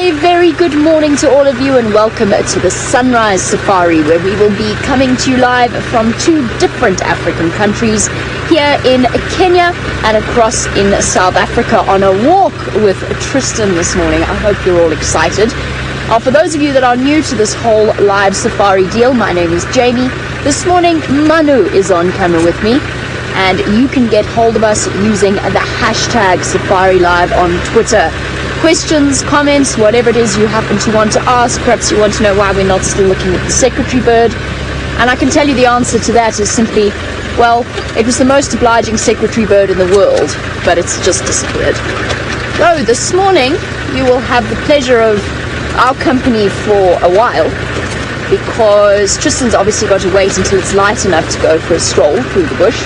A very good morning to all of you and welcome to the Sunrise Safari, where we will be coming to you live from two different African countries, here in Kenya and across in South Africa, on a walk with Tristan this morning. I hope you're all excited. For those of you that are new to this whole live safari deal, my name is Jamie. This morning Manu is on camera with me, and you can get hold of us using the hashtag Safari Live on Twitter. Questions, comments, whatever it is you happen to want to ask. Perhaps you want to know why we're not still looking at the secretary bird, and I can tell you the answer to that is simply, well, it was the most obliging secretary bird in the world, but it's just disappeared. So this morning you will have the pleasure of our company for a while, because Tristan's obviously got to wait until it's light enough to go for a stroll through the bush.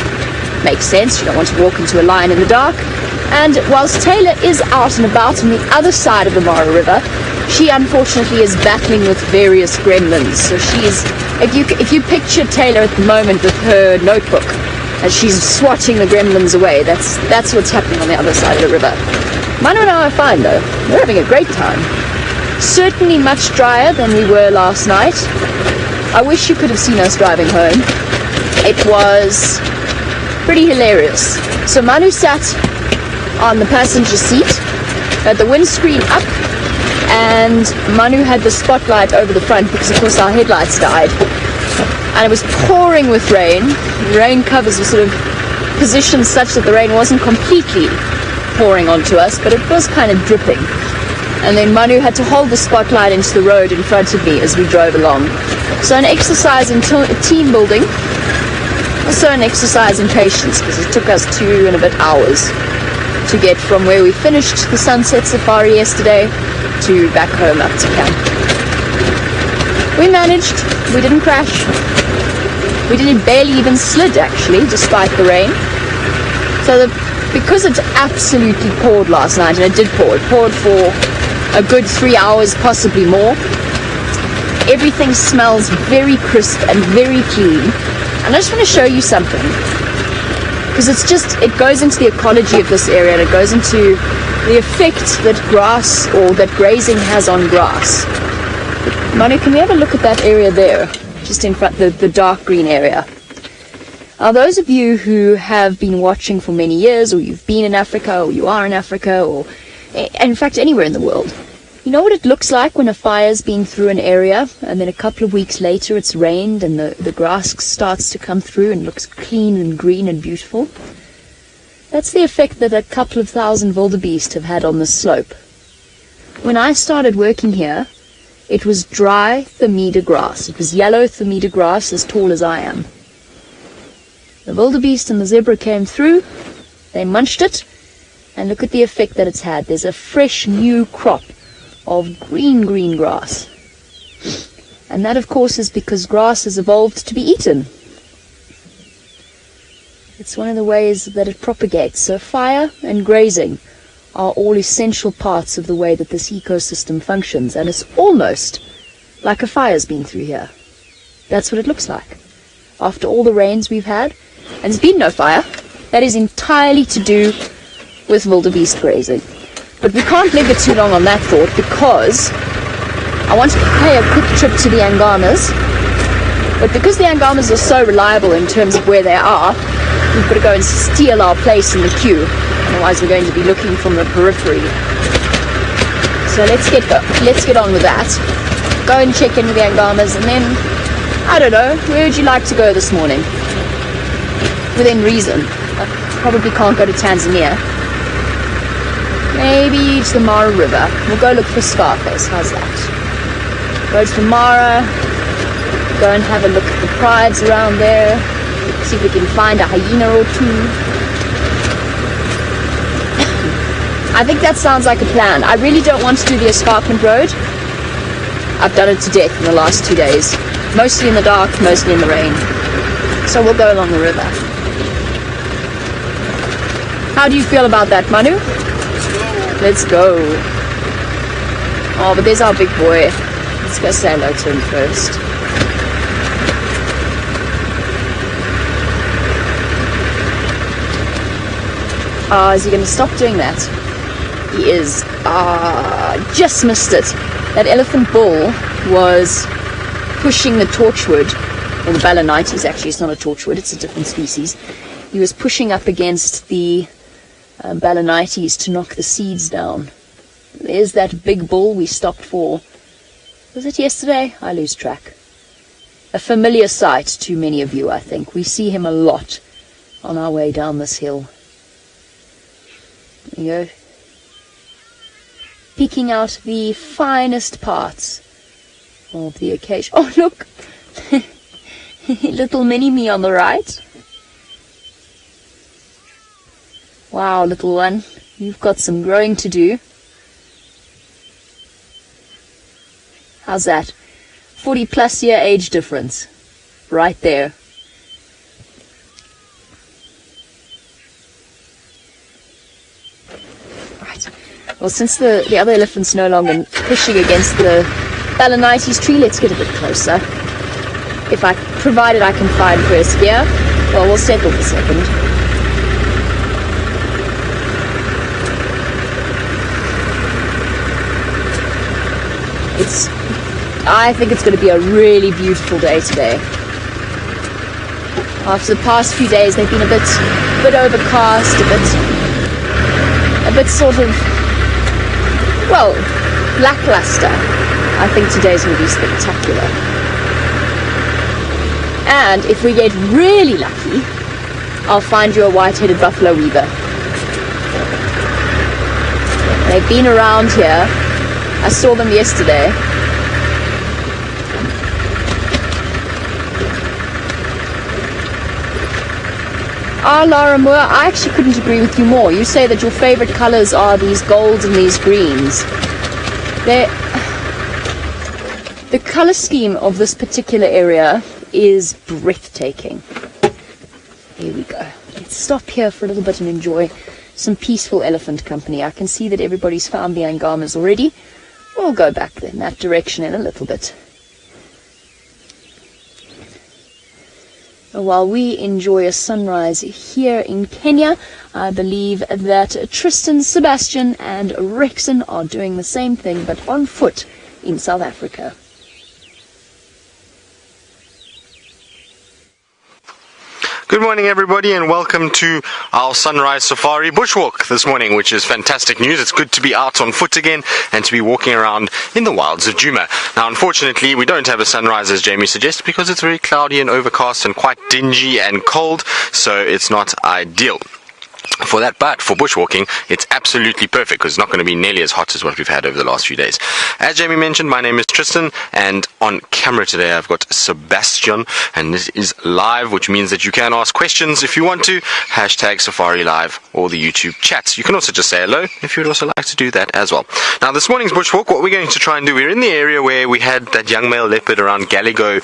Makes sense, you don't want to walk into a lion in the dark. And whilst Taylor is out and about on the other side of the Mara River, she unfortunately is battling with various gremlins. So she's, if you picture Taylor at the moment with her notebook as she's swatting the gremlins away, that's what's happening on the other side of the river. Manu and I are fine though, we're having a great time. Certainly much drier than we were last night. I wish you could have seen us driving home. It was pretty hilarious. So Manu sat on the passenger seat, had the windscreen up, and Manu had the spotlight over the front because of course our headlights died, and it was pouring with rain. The rain covers were sort of positioned such that the rain wasn't completely pouring onto us, but it was kind of dripping. And then Manu had to hold the spotlight into the road in front of me as we drove along. So an exercise in team building, also an exercise in patience, because it took us 2 and a bit hours to get from where we finished the sunset safari yesterday to back home up to camp. We managed, we didn't crash, we didn't barely even slid actually, despite the rain. So because it absolutely poured last night, and it did pour, it poured for a good 3 hours, possibly more. Everything smells very crisp and very clean. And I just want to show you something, because it goes into the ecology of this area, and it goes into the effect that grass or that grazing has on grass. Manu, can we have a look at that area there, just in front, the dark green area? Now, those of you who have been watching for many years, or you've been in Africa, or you are in Africa, or in fact anywhere in the world, you know what it looks like when a fire's been through an area and then a couple of weeks later it's rained and the grass starts to come through and looks clean and green and beautiful? That's the effect that a couple of thousand wildebeest have had on this slope. When I started working here, it was dry Thermida grass. It was yellow Thermida grass as tall as I am. The wildebeest and the zebra came through, they munched it, and look at the effect that it's had. There's a fresh new crop of green grass. And that of course is because grass has evolved to be eaten. It's one of the ways that it propagates. So fire and grazing are all essential parts of the way that this ecosystem functions, and it's almost like a fire's been through here. That's what it looks like. After all the rains we've had, and there's been no fire, that is entirely to do with wildebeest grazing. But we can't leave it too long on that thought, because I want to pay a quick trip to the Angamas. But because the Angamas are so reliable in terms of where they are, we've got to go and steal our place in the queue. Otherwise we're going to be looking from the periphery. So let's get on with that. Go and check in with the Angamas, and then, I don't know, where would you like to go this morning? Within reason. I probably can't go to Tanzania. Maybe to the Mara River. We'll go look for Scarface. How's that? Go to the Mara, go and have a look at the prides around there, see if we can find a hyena or two. I think that sounds like a plan. I really don't want to do the escarpment road. I've done it to death in the last 2 days. Mostly in the dark, mostly in the rain. So we'll go along the river. How do you feel about that, Manu? Let's go. Oh, but there's our big boy. Let's go say hello to him first. Oh, is he going to stop doing that? He is. Just missed it. That elephant bull was pushing the torchwood, or the balanites actually, it's not a torchwood, it's a different species. He was pushing up against the balanites to knock the seeds down. There's that big bull we stopped for. Was it yesterday? I lose track. A familiar sight to many of you, I think. We see him a lot on our way down this hill. There you go. Picking out the finest parts of the occasion. Oh, look! Little mini-me on the right. Wow, little one. You've got some growing to do. How's that? 40+ year age difference. Right there. Right. Well, since the other elephant's no longer pushing against the balanites tree, let's get a bit closer. Provided I can find first gear. Well, we'll settle for second. I think it's going to be a really beautiful day today. After the past few days, they've been a bit overcast, a bit sort of, well, lackluster. I think today's going to be spectacular. And if we get really lucky, I'll find you a white-headed buffalo weaver. They've been around here. I saw them yesterday. Lara Moore, I actually couldn't agree with you more. You say that your favorite colors are these golds and these greens. The color scheme of this particular area is breathtaking. Here we go. Let's stop here for a little bit and enjoy some peaceful elephant company. I can see that everybody's found the Angamas already. We'll go back in that direction in a little bit. While we enjoy a sunrise here in Kenya, I believe that Tristan, Sebastian and Rexon are doing the same thing, but on foot in South Africa. Good morning everybody and welcome to our sunrise safari bushwalk this morning, which is fantastic news. It's good to be out on foot again and to be walking around in the wilds of Djuma. Now unfortunately we don't have a sunrise as Jamie suggests because it's very cloudy and overcast and quite dingy and cold, so it's not ideal for that, but for bushwalking it's absolutely perfect because it's not going to be nearly as hot as what we've had over the last few days. As Jamie mentioned, my name is Tristan and on camera today I've got Sebastian, and this is live, which means that you can ask questions if you want to, hashtag Safari Live or the YouTube chats. You can also just say hello if you'd also like to do that as well. Now this morning's bushwalk, what we're going to try and do, we're in the area where we had that young male leopard around Gallego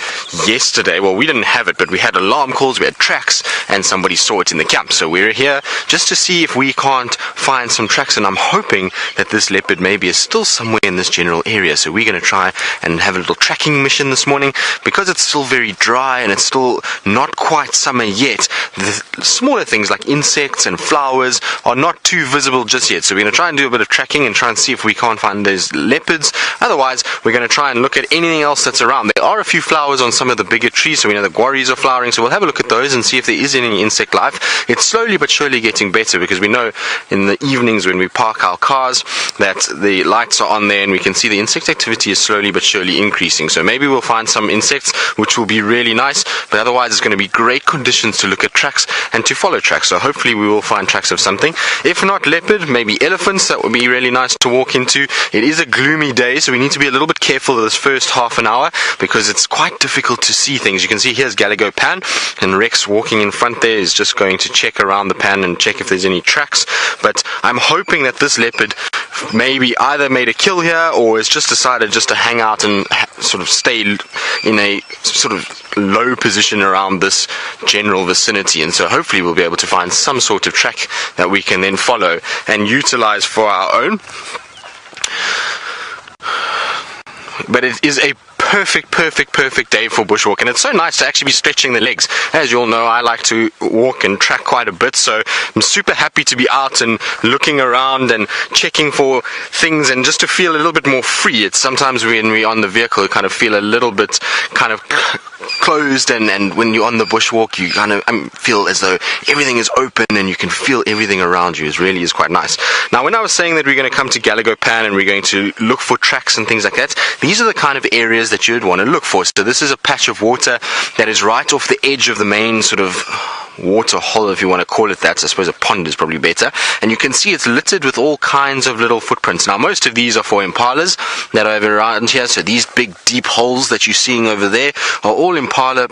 yesterday. Well, we didn't have it, but we had alarm calls, we had tracks, and somebody saw it in the camp. So we're here just to see if we can't find some tracks, and I'm hoping that this leopard maybe is still somewhere in this general area. So we're going to try and have a little tracking mission this morning because it's still very dry and it's still not quite summer yet. The smaller things like insects and flowers are not too visible just yet. So we're going to try and do a bit of tracking and try and see if we can't find those leopards. Otherwise, we're going to try and look at anything else that's around. There are a few flowers on some of the bigger trees, so we know the Gowris are flowering, so we'll have a look at those and see if there is any insect life. It's slowly but surely getting better because we know in the evenings when we park our cars that the lights are on there and we can see the insect activity is slowly but surely increasing. So maybe we'll find some insects which will be really nice, but otherwise it's going to be great conditions to look at tracks and to follow tracks. So hopefully we will find tracks of something. If not leopard, maybe elephants. That would be really nice to walk into. It is a gloomy day, so we need to be a little bit careful this first half an hour because it's quite difficult to see things. You can see here's Gallego Pan and Rex walking in front there is just going to check around the pan and check if there's any tracks. But I'm hoping that this leopard maybe either made a kill here or has just decided just to hang out and sort of stay in a sort of low position around this general vicinity, and so hopefully we'll be able to find some sort of track that we can then follow and utilize for our own. But it is a perfect day for bushwalk, and it's so nice to actually be stretching the legs. As you all know, I like to walk and track quite a bit, so I'm super happy to be out and looking around and checking for things and just to feel a little bit more free. It's sometimes when we're on the vehicle, you kind of feel a little bit kind of closed, and when you're on the bushwalk, you kind of feel as though everything is open and you can feel everything around you. It really is quite nice. Now, when I was saying that we're going to come to Galago Pan and we're going to look for tracks and things like that, these are the kind of areas that you'd want to look for. So this is a patch of water that is right off the edge of the main sort of water hole, if you want to call it that. I suppose a pond is probably better. And you can see it's littered with all kinds of little footprints. Now, most of these are for impalas that are over around here. So these big deep holes that you're seeing over there are all impala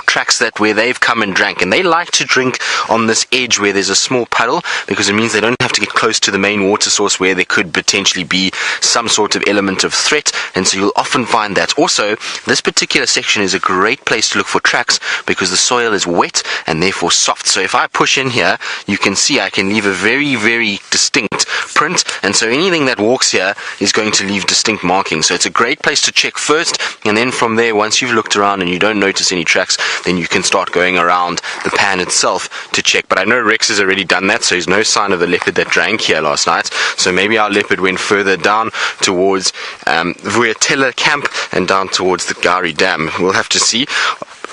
tracks that where they've come and drank, and they like to drink on this edge where there's a small puddle, because it means they don't have to get close to the main water source where there could potentially be some sort of element of threat, and so you'll often find that. Also, this particular section is a great place to look for tracks because the soil is wet and therefore soft. So if I push in here, you can see I can leave a very distinct print, and so anything that walks here is going to leave distinct markings. So it's a great place to check first, and then from there, once you've looked around and you don't notice any tracks, then you can start going around the pan itself to check. But I know Rex has already done that, so there's no sign of the leopard that drank here last night. So maybe our leopard went further down towards Vuatella camp and down towards the Gowri dam. We'll have to see.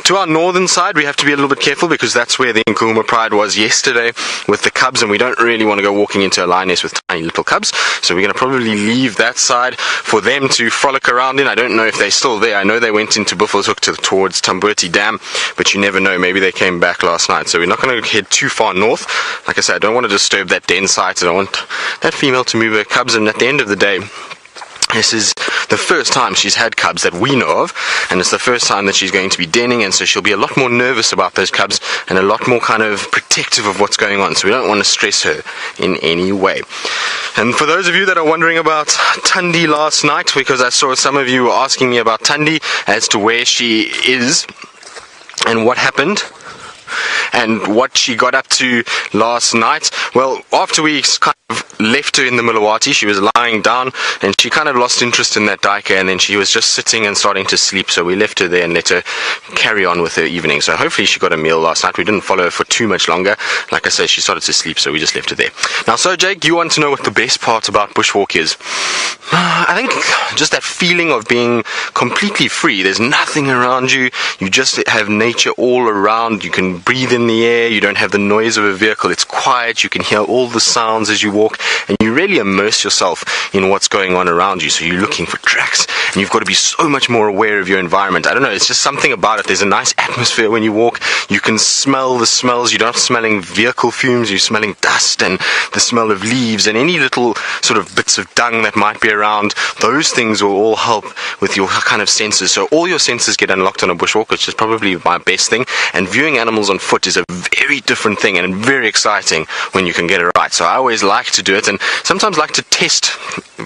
To our northern side, we have to be a little bit careful because that's where the Angama pride was yesterday with the cubs, and we don't really want to go walking into a lioness with tiny little cubs. So we're going to probably leave that side for them to frolic around in. I don't know if they're still there. I know they went into Buffelshoek towards Tamburti Dam, but you never know. Maybe they came back last night. So we're not going to head too far north. Like I said, I don't want to disturb that den site. I don't want that female to move her cubs, and at the end of the day, this is the first time she's had cubs that we know of, and it's the first time that she's going to be denning, and so she'll be a lot more nervous about those cubs and a lot more kind of protective of what's going on, so we don't want to stress her in any way. And for those of you that are wondering about Thandi last night, because I saw some of you were asking me about Thandi as to where she is and what happened and what she got up to last night. Well, after we kind of left her in the Milawati, she was lying down and she kind of lost interest in that daika, and then she was just sitting and starting to sleep, so we left her there and let her carry on with her evening. So hopefully she got a meal last night. We didn't follow her for too much longer. Like I said, she started to sleep, so we just left her there. Now, so Jake, you want to know what the best part about bushwalk is? I think just that feeling of being completely free. There's nothing around you. You just have nature all around. You can breathe in the air. You don't have the noise of a vehicle. It's quiet. You can hear all the sounds as you walk, and you really immerse yourself in what's going on around you. So you're looking for tracks, and you've got to be so much more aware of your environment. I don't know, it's just something about it. There's a nice atmosphere when you walk. You can smell the smells. You're not smelling vehicle fumes. You're smelling dust and the smell of leaves and any little sort of bits of dung that might be around. Those things will all help with your kind of senses. So all your senses get unlocked on a bushwalk, which is probably my best thing. And viewing animals on foot is a very different thing and very exciting when you can get it right. So I always like to do it, and sometimes like to test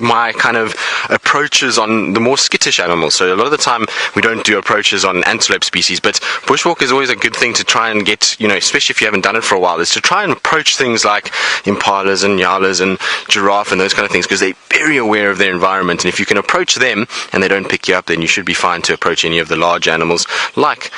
my kind of approaches on the more skittish animals. So a lot of the time we don't do approaches on antelope species, but bushwalk is always a good thing to try and get, you know, especially if you haven't done it for a while, is to try and approach things like impalas and nyalas and giraffe and those kind of things, because they're very aware of their environment, and if you can approach them and they don't pick you up, then you should be fine to approach any of the large animals like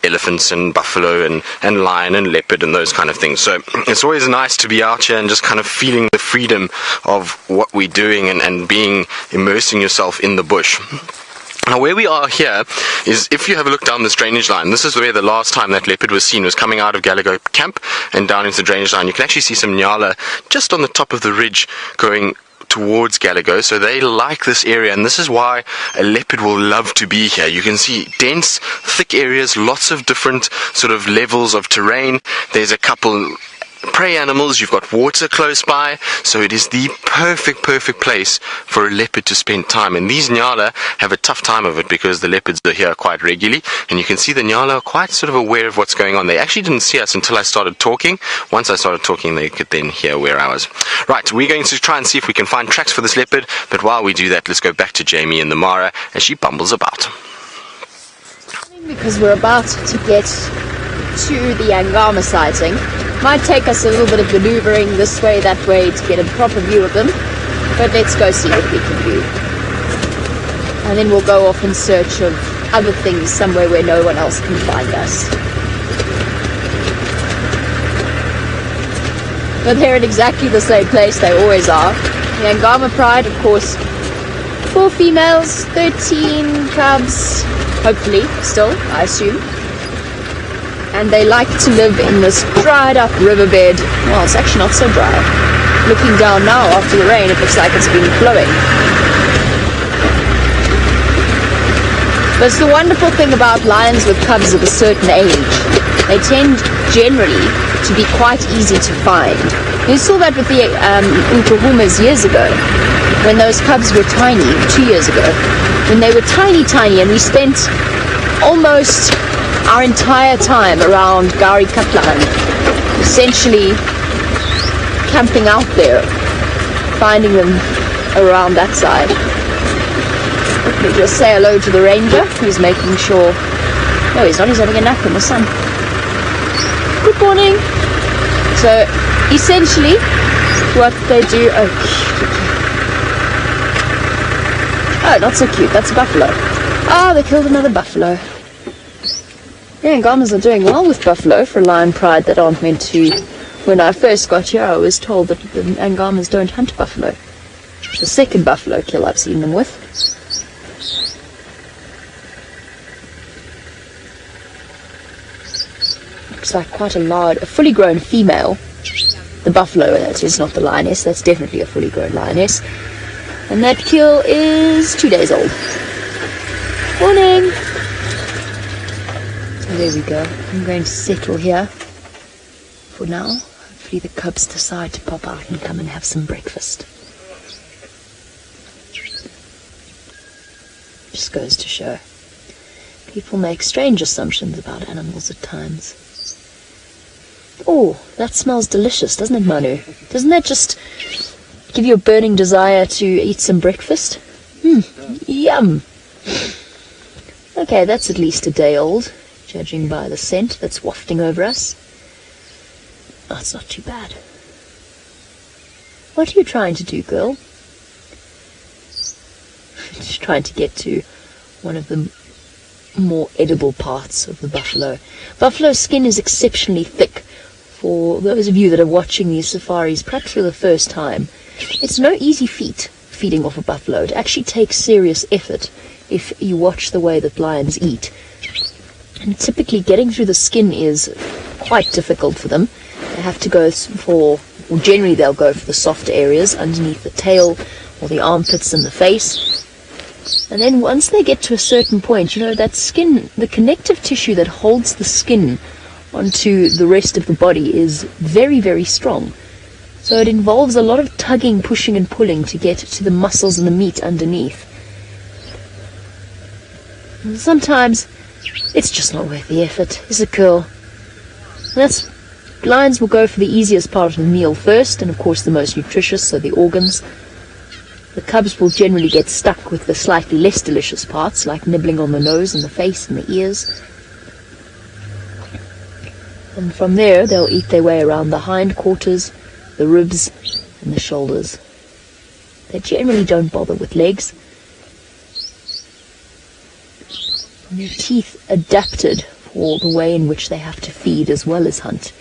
elephants and buffalo and lion and leopard and those kind of things. So it's always nice to be out here and just kind of feeling the freedom of what we're doing and being immersing yourself in the bush. Now, where we are here is, if you have a look down this drainage line, this is where the last time that leopard was seen, was coming out of Galago camp and down into the drainage line. You can actually see some nyala just on the top of the ridge going towards Galago, so they like this area, and this is why a leopard will love to be here. You can see dense, thick areas, lots of different sort of levels of terrain. There's a couple prey animals, you've got water close by, so it is the perfect place for a leopard to spend time. And these nyala have a tough time of it because the leopards are here quite regularly, and you can see the nyala are quite sort of aware of what's going on. They actually didn't see us until I started talking. Once I started talking, they could then hear where I was. Right, we're going to try and see if we can find tracks for this leopard, but while we do that, let's go back to Jamie and the Mara as she bumbles about. Because we're about to get to the Angama sighting. Might take us a little bit of maneuvering this way, that way to get a proper view of them, but let's go see what we can do. And then we'll go off in search of other things somewhere where no one else can find us. But they're in exactly the same place they always are. The Angama pride, of course, 4 females, 13 cubs, hopefully, still, I assume. And they like to live in this dried up riverbed. Well, it's actually not so dry. Looking down now after the rain, it looks like it's been flowing. But it's the wonderful thing about lions with cubs of a certain age. They tend generally to be quite easy to find. You saw that with the Nkuhumas years ago, when those cubs were tiny, 2 years ago, when they were tiny, and we spent almost our entire time around Gowri Katlan, essentially camping out there, finding them around that side. Let me just say hello to the ranger, who's making sure... No, he's not, he's having a nap in the sun. Good morning. So, essentially, what they do... Oh, not so cute, that's a buffalo. Oh, they killed another buffalo. Yeah, Angamas are doing well with buffalo for lion pride that aren't meant to. When I first got here, I was told that the Angamas don't hunt buffalo. It's the second buffalo kill I've seen them with. Looks like quite a fully grown female. The buffalo, that is, not the lioness. That's definitely a fully grown lioness. And that kill is 2 days old. Morning! So there we go. I'm going to settle here for now. Hopefully the cubs decide to pop out and come and have some breakfast. Just goes to show. People make strange assumptions about animals at times. Oh, that smells delicious, doesn't it, Manu? Doesn't that just give you a burning desire to eat some breakfast? Yum! Okay, that's at least a day old, judging by the scent that's wafting over us. Oh, it's not too bad. What are you trying to do, girl? Just trying to get to one of the more edible parts of the buffalo. Buffalo skin is exceptionally thick. For those of you that are watching these safaris, perhaps for the first time, it's no easy feat feeding off a buffalo. It actually takes serious effort if you watch the way that lions eat. And typically getting through the skin is quite difficult for them. They have to go for, well, generally they'll go for the softer areas underneath the tail or the armpits and the face. And then once they get to a certain point, you know, that skin, the connective tissue that holds the skin onto the rest of the body is very, very strong. So it involves a lot of tugging, pushing and pulling to get to the muscles and the meat underneath. And sometimes it's just not worth the effort, is it, girl? Lions will go for the easiest part of the meal first, and of course the most nutritious, so the organs. The cubs will generally get stuck with the slightly less delicious parts, like nibbling on the nose and the face and the ears. And from there, they'll eat their way around the hindquarters, the ribs, and the shoulders. They generally don't bother with legs. And their teeth adapted for the way in which they have to feed as well as hunt.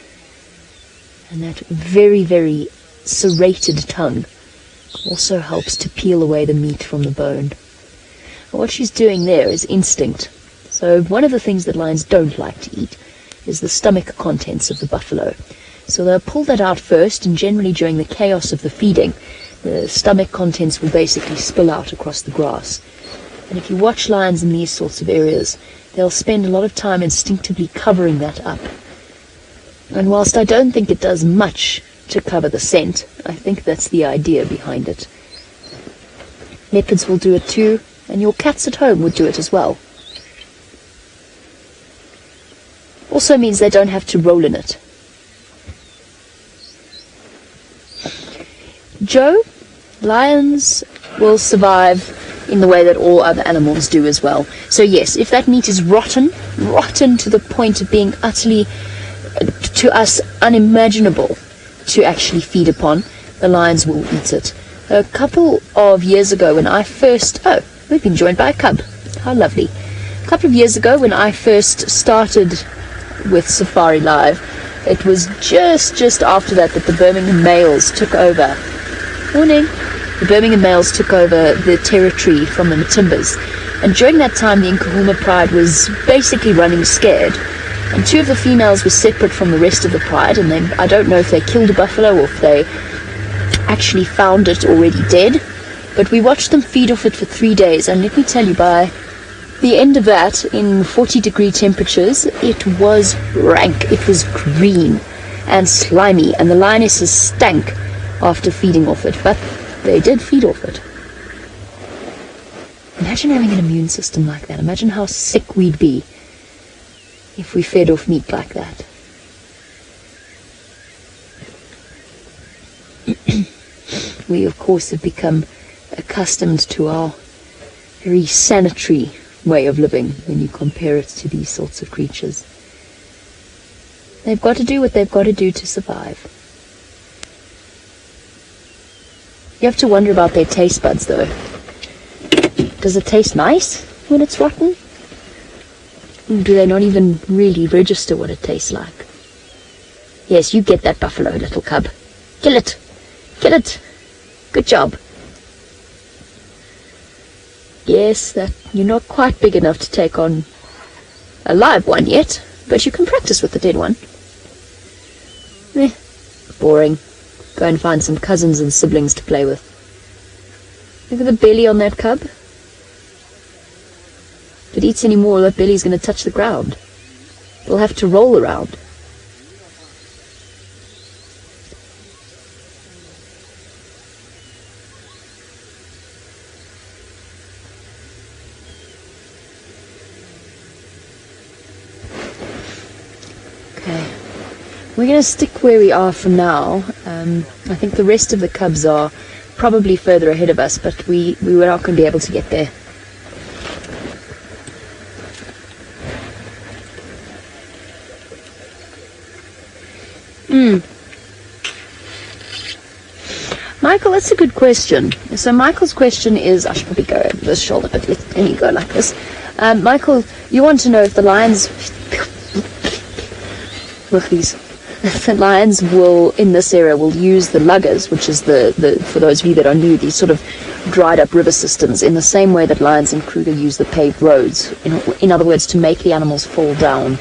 And that very, very serrated tongue also helps to peel away the meat from the bone. And what she's doing there is instinct. So one of the things that lions don't like to eat is the stomach contents of the buffalo. So they'll pull that out first, and generally during the chaos of the feeding, the stomach contents will basically spill out across the grass. And if you watch lions in these sorts of areas, they'll spend a lot of time instinctively covering that up. And whilst I don't think it does much to cover the scent, I think that's the idea behind it. Leopards will do it too, and your cats at home would do it as well. Also means they don't have to roll in it. Joe, lions will survive in the way that all other animals do as well. So yes, if that meat is rotten to the point of being utterly, to us, unimaginable to actually feed upon, the lions will eat it. A couple of years ago when I first, we've been joined by a cub. How lovely. A couple of years ago, when I first started with Safari Live, it was just after that the Birmingham males took over. Morning. The Birmingham males took over the territory from the Matimbas. And during that time, the Nkahuma pride was basically running scared. And two of the females were separate from the rest of the pride, and I don't know if they killed a buffalo or if they actually found it already dead. But we watched them feed off it for 3 days, and let me tell you, by the end of that, in 40-degree temperatures, it was rank. It was green and slimy, and the lionesses stank after feeding off it. But they did feed off it. Imagine having an immune system like that. Imagine how sick we'd be if we fed off meat like that. We, of course, have become accustomed to our very sanitary way of living when you compare it to these sorts of creatures. They've got to do what they've got to do to survive. You have to wonder about their taste buds, though. Does it taste nice when it's rotten? Or do they not even really register what it tastes like? Yes, you get that buffalo, little cub. Kill it! Kill it! Good job. Yes, that you're not quite big enough to take on a live one yet, but you can practice with the dead one. Boring. Go and find some cousins and siblings to play with. Look at the belly on that cub. If it eats any more, that belly's going to touch the ground. It'll have to roll around. Okay. We're going to stick where we are for now. I think the rest of the cubs are probably further ahead of us, but we were not going to be able to get there. Michael, that's a good question. So Michael's question is, I should probably go over this shoulder, but let me go like this. Michael, you want to know if the lions... Look, the lions will, in this area, will use the luggers, which is for those of you that are new, these sort of dried up river systems, in the same way that lions in Kruger use the paved roads. In other words, to make the animals fall down.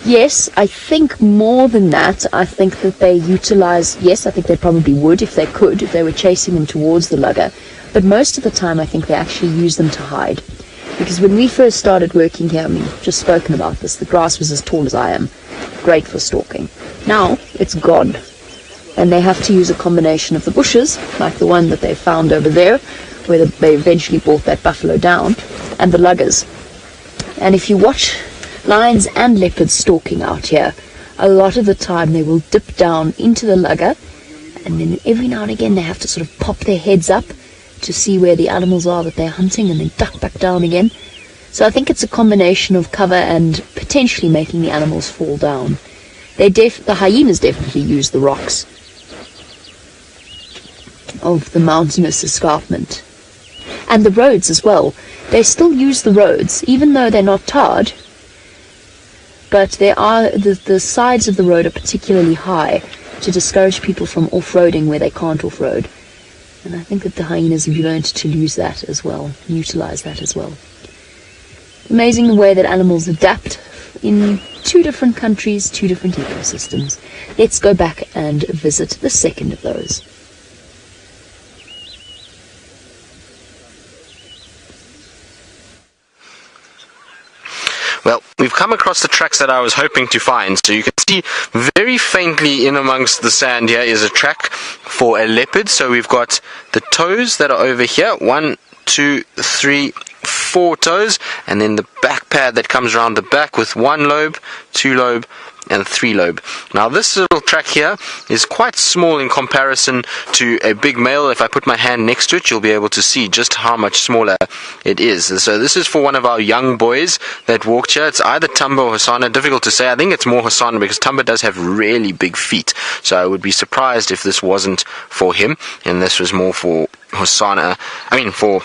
Yes, I think more than that, I think that they utilize, yes, I think they probably would if they could, if they were chasing them towards the lugger. But most of the time, I think they actually use them to hide. Because when we first started working here, I mean, we've just spoken about this, the grass was as tall as I am. Great for stalking. Now, it's gone. And they have to use a combination of the bushes, like the one that they found over there, where they eventually brought that buffalo down, and the luggers. And if you watch lions and leopards stalking out here, a lot of the time they will dip down into the lugger, and then every now and again they have to sort of pop their heads up to see where the animals are that they're hunting, and then duck back down again. So I think it's a combination of cover and potentially making the animals fall down. The hyenas definitely use the rocks of the mountainous escarpment. And the roads as well. They still use the roads, even though they're not tarred. But the sides of the road are particularly high to discourage people from off-roading where they can't off-road. And I think that the hyenas have learned to use that as well, utilize that as well. Amazing the way that animals adapt in 2 different countries, 2 different ecosystems. Let's go back and visit the second of those. Well, we've come across the tracks that I was hoping to find. So you can see very faintly in amongst the sand here is a track for a leopard. So we've got the toes that are over here. 1, 2, 3, 4 toes. And then the back pad that comes around the back with 1 lobe, 2 lobe, and 3 lobe. Now this little track here is quite small in comparison to a big male. If I put my hand next to it, you'll be able to see just how much smaller it is. So this is for one of our young boys that walked here. It's either Tamba or Hosanna, difficult to say. I think it's more Hosanna because Tamba does have really big feet. So I would be surprised if this wasn't for him and this was more for Hosanna. I mean for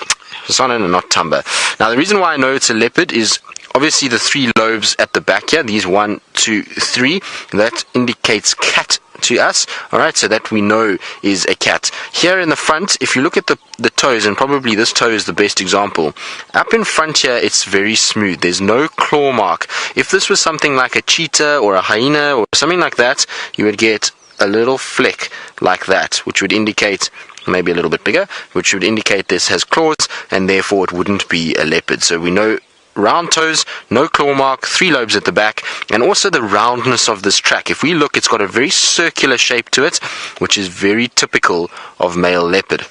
sonnet and not tumber. Now, the reason why I know it's a leopard is obviously the 3 lobes at the back here, these 1, 2, 3, that indicates cat to us, alright, so that we know is a cat. Here in the front, if you look at the toes, and probably this toe is the best example, up in front here it's very smooth, there's no claw mark. If this was something like a cheetah or a hyena or something like that, you would get a little flick like that, which would indicate, maybe a little bit bigger, which would indicate this has claws, and therefore it wouldn't be a leopard. So we know round toes, no claw mark, 3 lobes at the back, and also the roundness of this track. If we look, it's got a very circular shape to it, which is very typical of male leopard.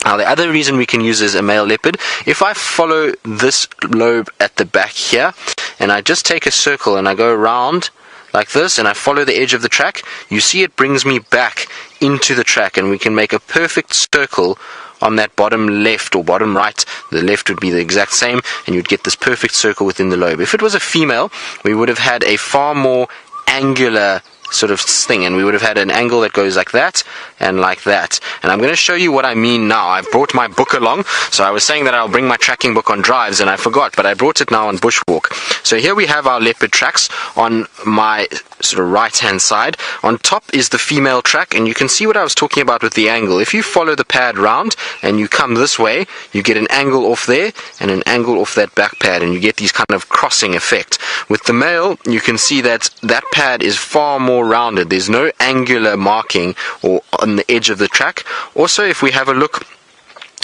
Now, the other reason we can use as a male leopard, if I follow this lobe at the back here, and I just take a circle and I go around like this, and I follow the edge of the track, you see it brings me back into the track, and we can make a perfect circle on that bottom left or bottom right. The left would be the exact same, and you'd get this perfect circle within the lobe. If it was a female, we would have had a far more angular sort of thing, and we would have had an angle that goes like that and like that. And I'm going to show you what I mean now. I've brought my book along, so I was saying that I'll bring my tracking book on drives, and I forgot, but I brought it now on bushwalk. So here we have our leopard tracks on my sort of right hand side. On top is the female track, and you can see what I was talking about with the angle. If you follow the pad round and you come this way, you get an angle off there and an angle off that back pad, and you get these kind of crossing effect. With the male, you can see that that pad is far more rounded. There's no angular marking or on the edge of the track. Also, if we have a look,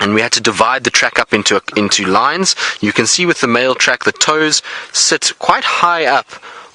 and we had to divide the track up into lines, you can see with the male track the toes sit quite high up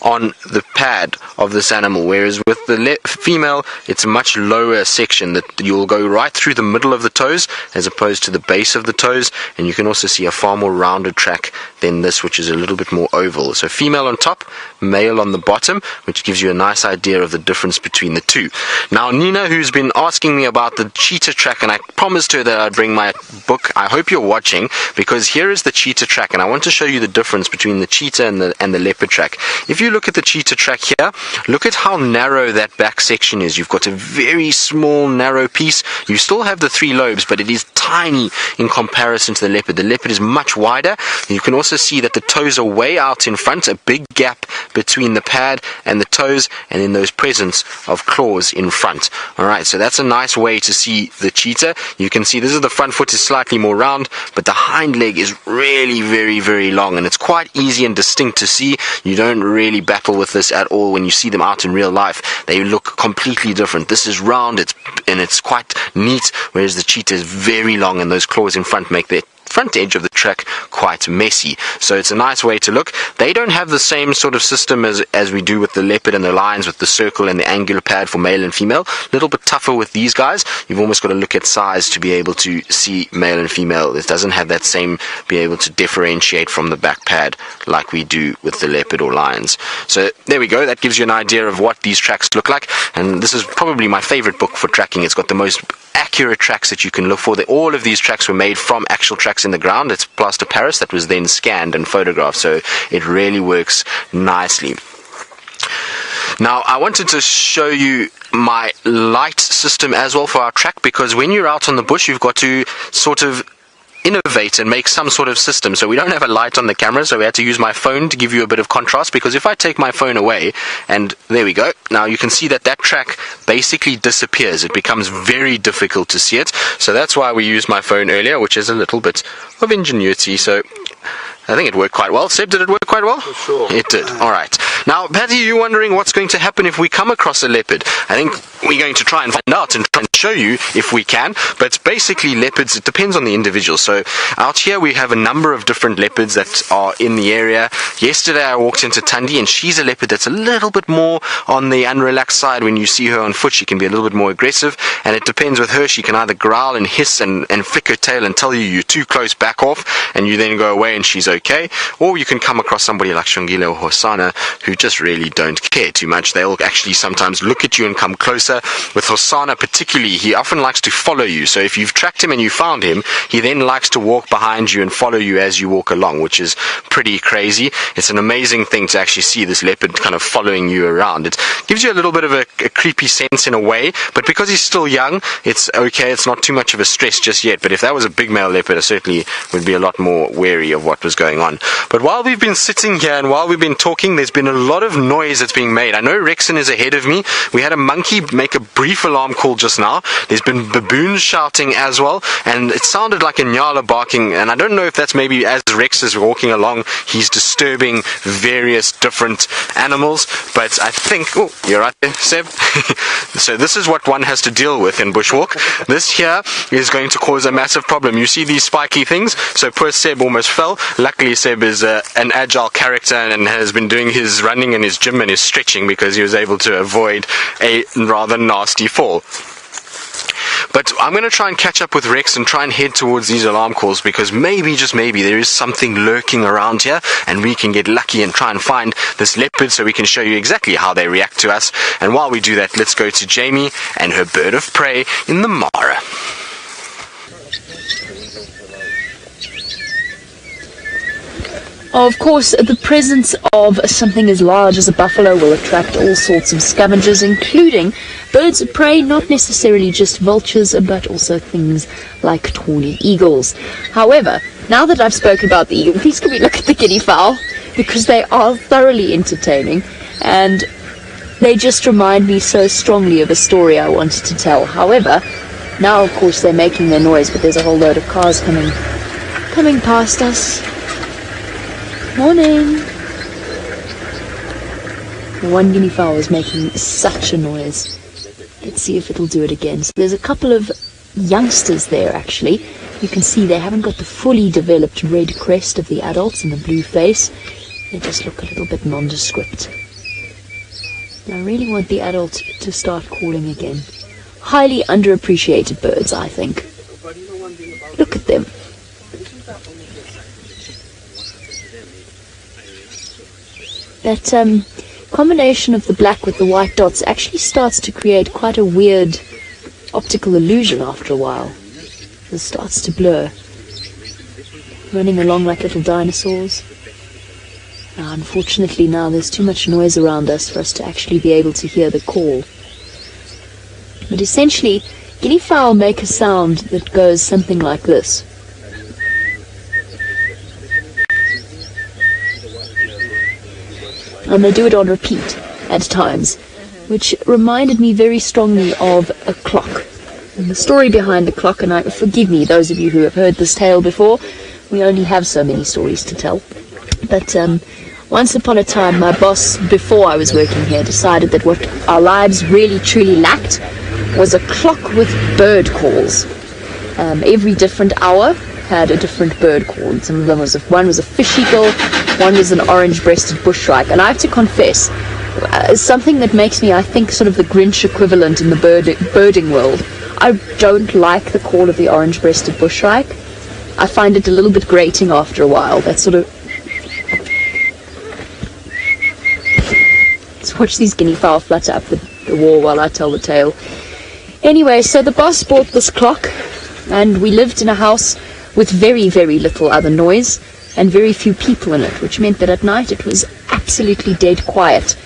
on the pad of this animal, whereas with the female it's a much lower section that you'll go right through the middle of the toes as opposed to the base of the toes, and you can also see a far more rounded track than this, which is a little bit more oval. So female on top, male on the bottom, which gives you a nice idea of the difference between the two. Now, Nina, who's been asking me about the cheetah track, and I promised her that I'd bring my book, I hope you're watching, because here is the cheetah track, and I want to show you the difference between the cheetah and the leopard track. If you look at the cheetah track here, look at how narrow that back section is. You've got a very small narrow piece. You still have the 3 lobes, but it is tiny in comparison to the leopard. The leopard is much wider. You can also see that the toes are way out in front, a big gap between the pad and the toes, and then those presence of claws in front. Alright, so that's a nice way to see the cheetah. You can see this is the front foot is slightly more round, but the hind leg is really very, very long, and it's quite easy and distinct to see. You don't really battle with this at all when you see them out in real life. They look completely different. This is round, it's quite neat, whereas the cheetah is very long, and those claws in front make the front edge of the track quite messy. So it's a nice way to look. They don't have the same sort of system as we do with the leopard and the lions, with the circle and the angular pad for male and female. A little bit tougher with these guys. You've almost got to look at size to be able to see male and female. It doesn't have that same, be able to differentiate from the back pad like we do with the leopard or lions. So there we go. That gives you an idea of what these tracks look like, and this is probably my favorite book for tracking. It's got the most accurate tracks that you can look for. All of these tracks were made from actual tracks in the ground. It's plaster Paris that was then scanned and photographed, so it really works nicely. Now, I wanted to show you my light system as well for our track, because when you're out on the bush, you've got to sort of innovate and make some sort of system. So we don't have a light on the camera, so we had to use my phone to give you a bit of contrast, because if I take my phone away, and there we go, now you can see that that track basically disappears. It becomes very difficult to see it. So that's why we used my phone earlier, which is a little bit of ingenuity. So I think it worked quite well. Seb, did it work quite well? For sure. It did. All right. Now, Patty, you're wondering what's going to happen if we come across a leopard. I think we're going to try and find out and try and show you if we can. But basically, leopards, it depends on the individual. So out here, we have a number of different leopards that are in the area. Yesterday, I walked into Tundi, and she's a leopard that's a little bit more on the unrelaxed side. When you see her on foot, she can be a little bit more aggressive. And it depends with her. She can either growl and hiss and flick her tail and tell you you're too close, back off, and you then go away. away and she's okay. Or you can come across somebody like Shongile or Hosana who just really don't care too much. They'll actually sometimes look at you and come closer. With Hosana particularly, he often likes to follow you. So if you've tracked him and you found him, he then likes to walk behind you and follow you as you walk along, which is pretty crazy. It's an amazing thing to actually see this leopard kind of following you around. It gives you a little bit of a creepy sense in a way, but because he's still young, it's okay. It's not too much of a stress just yet. But if that was a big male leopard, I certainly would be a lot more wary of what was going on. But while we've been sitting here and while we've been talking, there's been a lot of noise that's being made. I know Rexon is ahead of me. We had a monkey make a brief alarm call just now. There's been baboons shouting as well, and it sounded like a nyala barking, and I don't know if that's maybe as Rex is walking along, he's disturbing various different animals, but I think, oh, you're right there, Seb. So this is what one has to deal with in bushwalk. This here is going to cause a massive problem. You see these spiky things? So poor Seb almost fell. Luckily Seb is an agile character and has been doing his running and his gym and his stretching because he was able to avoid a rather nasty fall. But I'm going to try and catch up with Rex and try and head towards these alarm calls, because maybe, just maybe, there is something lurking around here and we can get lucky and try and find this leopard so we can show you exactly how they react to us. And while we do that, let's go to Jamie and her bird of prey in the Mara. Of course, the presence of something as large as a buffalo will attract all sorts of scavengers, including birds of prey, not necessarily just vultures, but also things like tawny eagles. However, now that I've spoken about the eagle, please can we look at the guinea fowl, because they are thoroughly entertaining, and they just remind me so strongly of a story I wanted to tell. However, now of course they're making their noise, but there's a whole load of cars coming past us. Morning! The one guinea fowl is making such a noise. Let's see if it'll do it again. So there's a couple of youngsters there actually. You can see they haven't got the fully developed red crest of the adults and the blue face. They just look a little bit nondescript. I really want the adult to start calling again. Highly underappreciated birds, I think. Look at them. That combination of the black with the white dots actually starts to create quite a weird optical illusion after a while. It starts to blur. Running along like little dinosaurs. Now, unfortunately now there's too much noise around us for us to actually be able to hear the call. But essentially, guinea fowl make a sound that goes something like this. And they do it on repeat at times, which reminded me very strongly of a clock. And the story behind the clock, and forgive me those of you who have heard this tale before, we only have so many stories to tell. But once upon a time, my boss, before I was working here, decided that what our lives really truly lacked was a clock with bird calls. Every different hour had a different bird call. Some of them one was a fish eagle, one was an orange-breasted bushshrike. And I have to confess, something that makes me, I think, sort of the Grinch equivalent in the birding world. I don't like the call of the orange-breasted bushshrike. I find it a little bit grating after a while. That sort of... Let's watch these guinea fowl flutter up the wall while I tell the tale. Anyway, so the boss bought this clock, and we lived in a house with very, very little other noise and very few people in it, which meant that at night it was absolutely dead quiet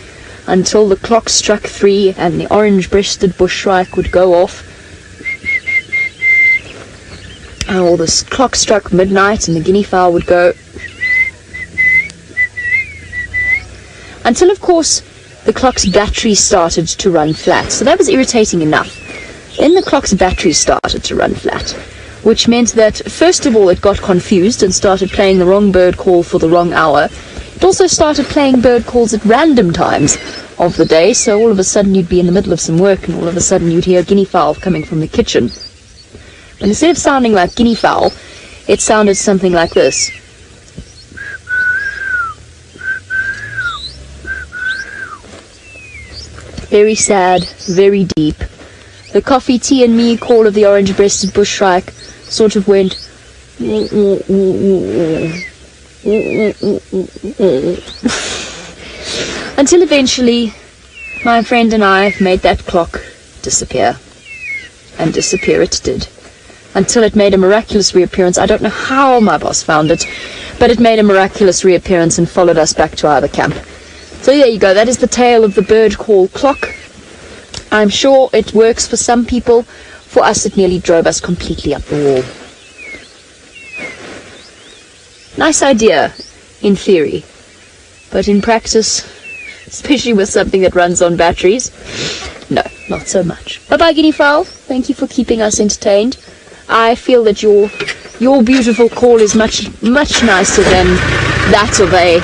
until the clock struck 3 and the orange-breasted bushshrike would go off. Or the clock struck midnight and the guinea fowl would go. Until, of course, the clock's battery started to run flat. So that was irritating enough. Then the clock's battery started to run flat, which meant that, first of all, it got confused and started playing the wrong bird call for the wrong hour. It also started playing bird calls at random times of the day, so all of a sudden you'd be in the middle of some work and all of a sudden you'd hear guinea fowl coming from the kitchen. But instead of sounding like guinea fowl, it sounded something like this. Very sad, very deep. The coffee, tea and me call of the orange-breasted bushshrike sort of went Until eventually, my friend and I made that clock disappear. And disappear it did. Until it made a miraculous reappearance. I don't know how my boss found it, but it made a miraculous reappearance and followed us back to our camp. So there you go, that is the tale of the bird call clock. I'm sure it works for some people. For us, it nearly drove us completely up the wall. Nice idea, in theory, but in practice, especially with something that runs on batteries, no, not so much. Bye-bye, guinea fowl. Thank you for keeping us entertained. I feel that your beautiful call is much nicer than that of a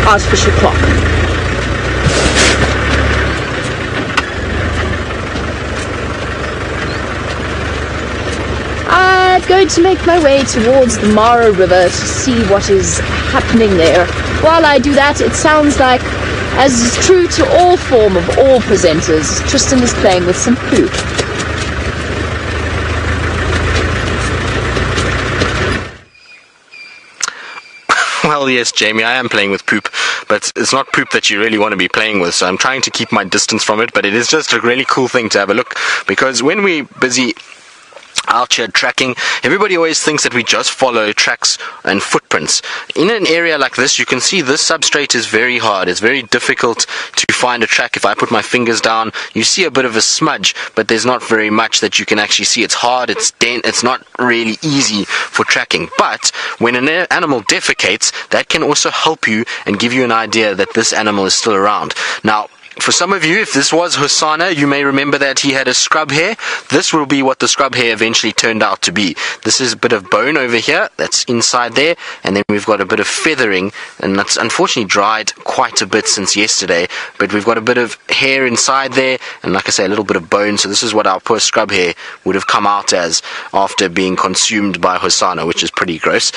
artificial clock. I'm going to make my way towards the Mara River to see what is happening there. While I do that, it sounds like, as is true to all form of all presenters, Tristan is playing with some poop. Well, yes, Jamie, I am playing with poop, but it's not poop that you really want to be playing with, so I'm trying to keep my distance from it, but it is just a really cool thing to have a look, because when we're busy out here tracking, everybody always thinks that we just follow tracks and footprints. In an area like this, you can see this substrate is very hard. It's very difficult to find a track. If I put my fingers down, you see a bit of a smudge, but there's not very much that you can actually see. It's hard, it's it's not really easy for tracking. But when an animal defecates, that can also help you and give you an idea that this animal is still around. Now, for some of you, if this was Hosanna, you may remember that he had a scrub hair. This will be what the scrub hair eventually turned out to be. This is a bit of bone over here that's inside there, and then we've got a bit of feathering, and that's unfortunately dried quite a bit since yesterday, but we've got a bit of hair inside there, and like I say, a little bit of bone. So this is what our poor scrub hair would have come out as after being consumed by Hosanna, which is pretty gross,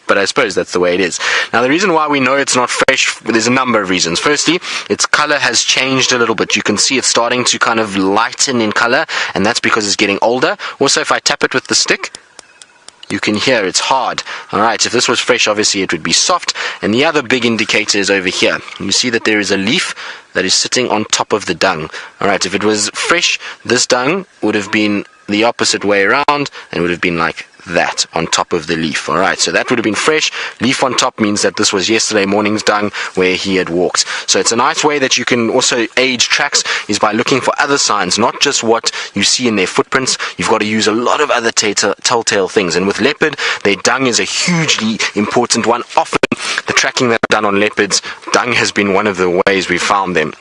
but I suppose that's the way it is. Now, the reason why we know it's not fresh, there's a number of reasons. Firstly, its color has changed a little bit. You can see it's starting to kind of lighten in color, and that's because it's getting older. Also, if I tap it with the stick, you can hear it's hard. Alright, if this was fresh, obviously it would be soft. And the other big indicator is over here. You see that there is a leaf that is sitting on top of the dung. Alright, if it was fresh, this dung would have been the opposite way around and would have been like that on top of the leaf. Alright, so that would have been fresh. Leaf on top means that this was yesterday morning's dung where he had walked. So it's a nice way that you can also age tracks, is by looking for other signs, not just what you see in their footprints. You've got to use a lot of other telltale things, and with leopard, their dung is a hugely important one. Often the tracking that I've done on leopards, dung has been one of the ways we've found them.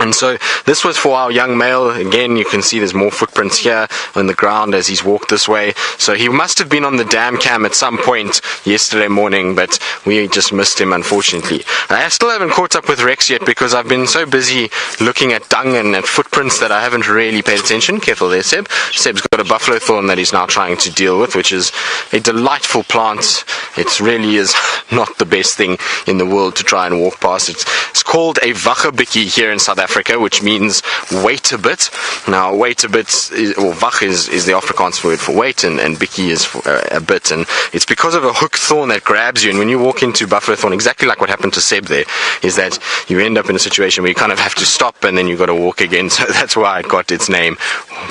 And so this was for our young male. Again, you can see there's more footprints here on the ground as he's walked this way. So he must have been on the dam cam at some point yesterday morning, but we just missed him, unfortunately. I still haven't caught up with Rex yet because I've been so busy looking at dung and at footprints that I haven't really paid attention. Careful there, Seb. Seb's got a buffalo thorn that he's now trying to deal with, which is a delightful plant. It really is not the best thing in the world to try and walk past. It's called a wachabikkie here in South Africa, which means wait a bit. Now, wait a bit, or wach is the Afrikaans word for wait, and bikkie is for a bit, and it's because of a hook thorn that grabs you. And when you walk into buffalo thorn, exactly like what happened to Seb there, is that you end up in a situation where you kind of have to stop and then you've got to walk again. So that's why it got its name,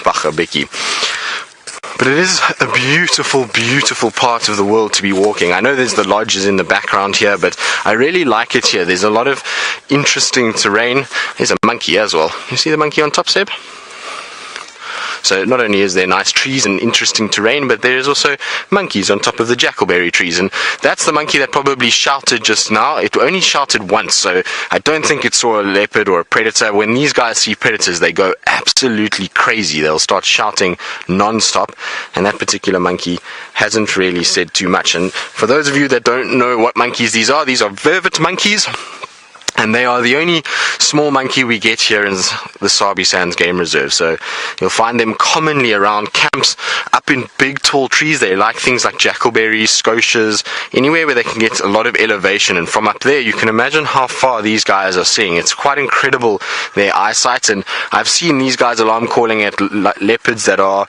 wachabikkie. But it is a beautiful, beautiful part of the world to be walking. I know there's the lodges in the background here, but I really like it here. There's a lot of interesting terrain. There's a monkey as well. You see the monkey on top, Seb? So not only is there nice trees and interesting terrain, but there is also monkeys on top of the jackalberry trees. And that's the monkey that probably shouted just now. It only shouted once, so I don't think it saw a leopard or a predator. When these guys see predators, they go absolutely crazy. They'll start shouting non-stop, and that particular monkey hasn't really said too much. And for those of you that don't know what monkeys these are vervet monkeys. And they are the only small monkey we get here in the Sabi Sands Game Reserve. So you'll find them commonly around camps, up in big tall trees. They like things like jackalberries, scotias, anywhere where they can get a lot of elevation. And from up there, you can imagine how far these guys are seeing. It's quite incredible, their eyesight. And I've seen these guys alarm calling at leopards that are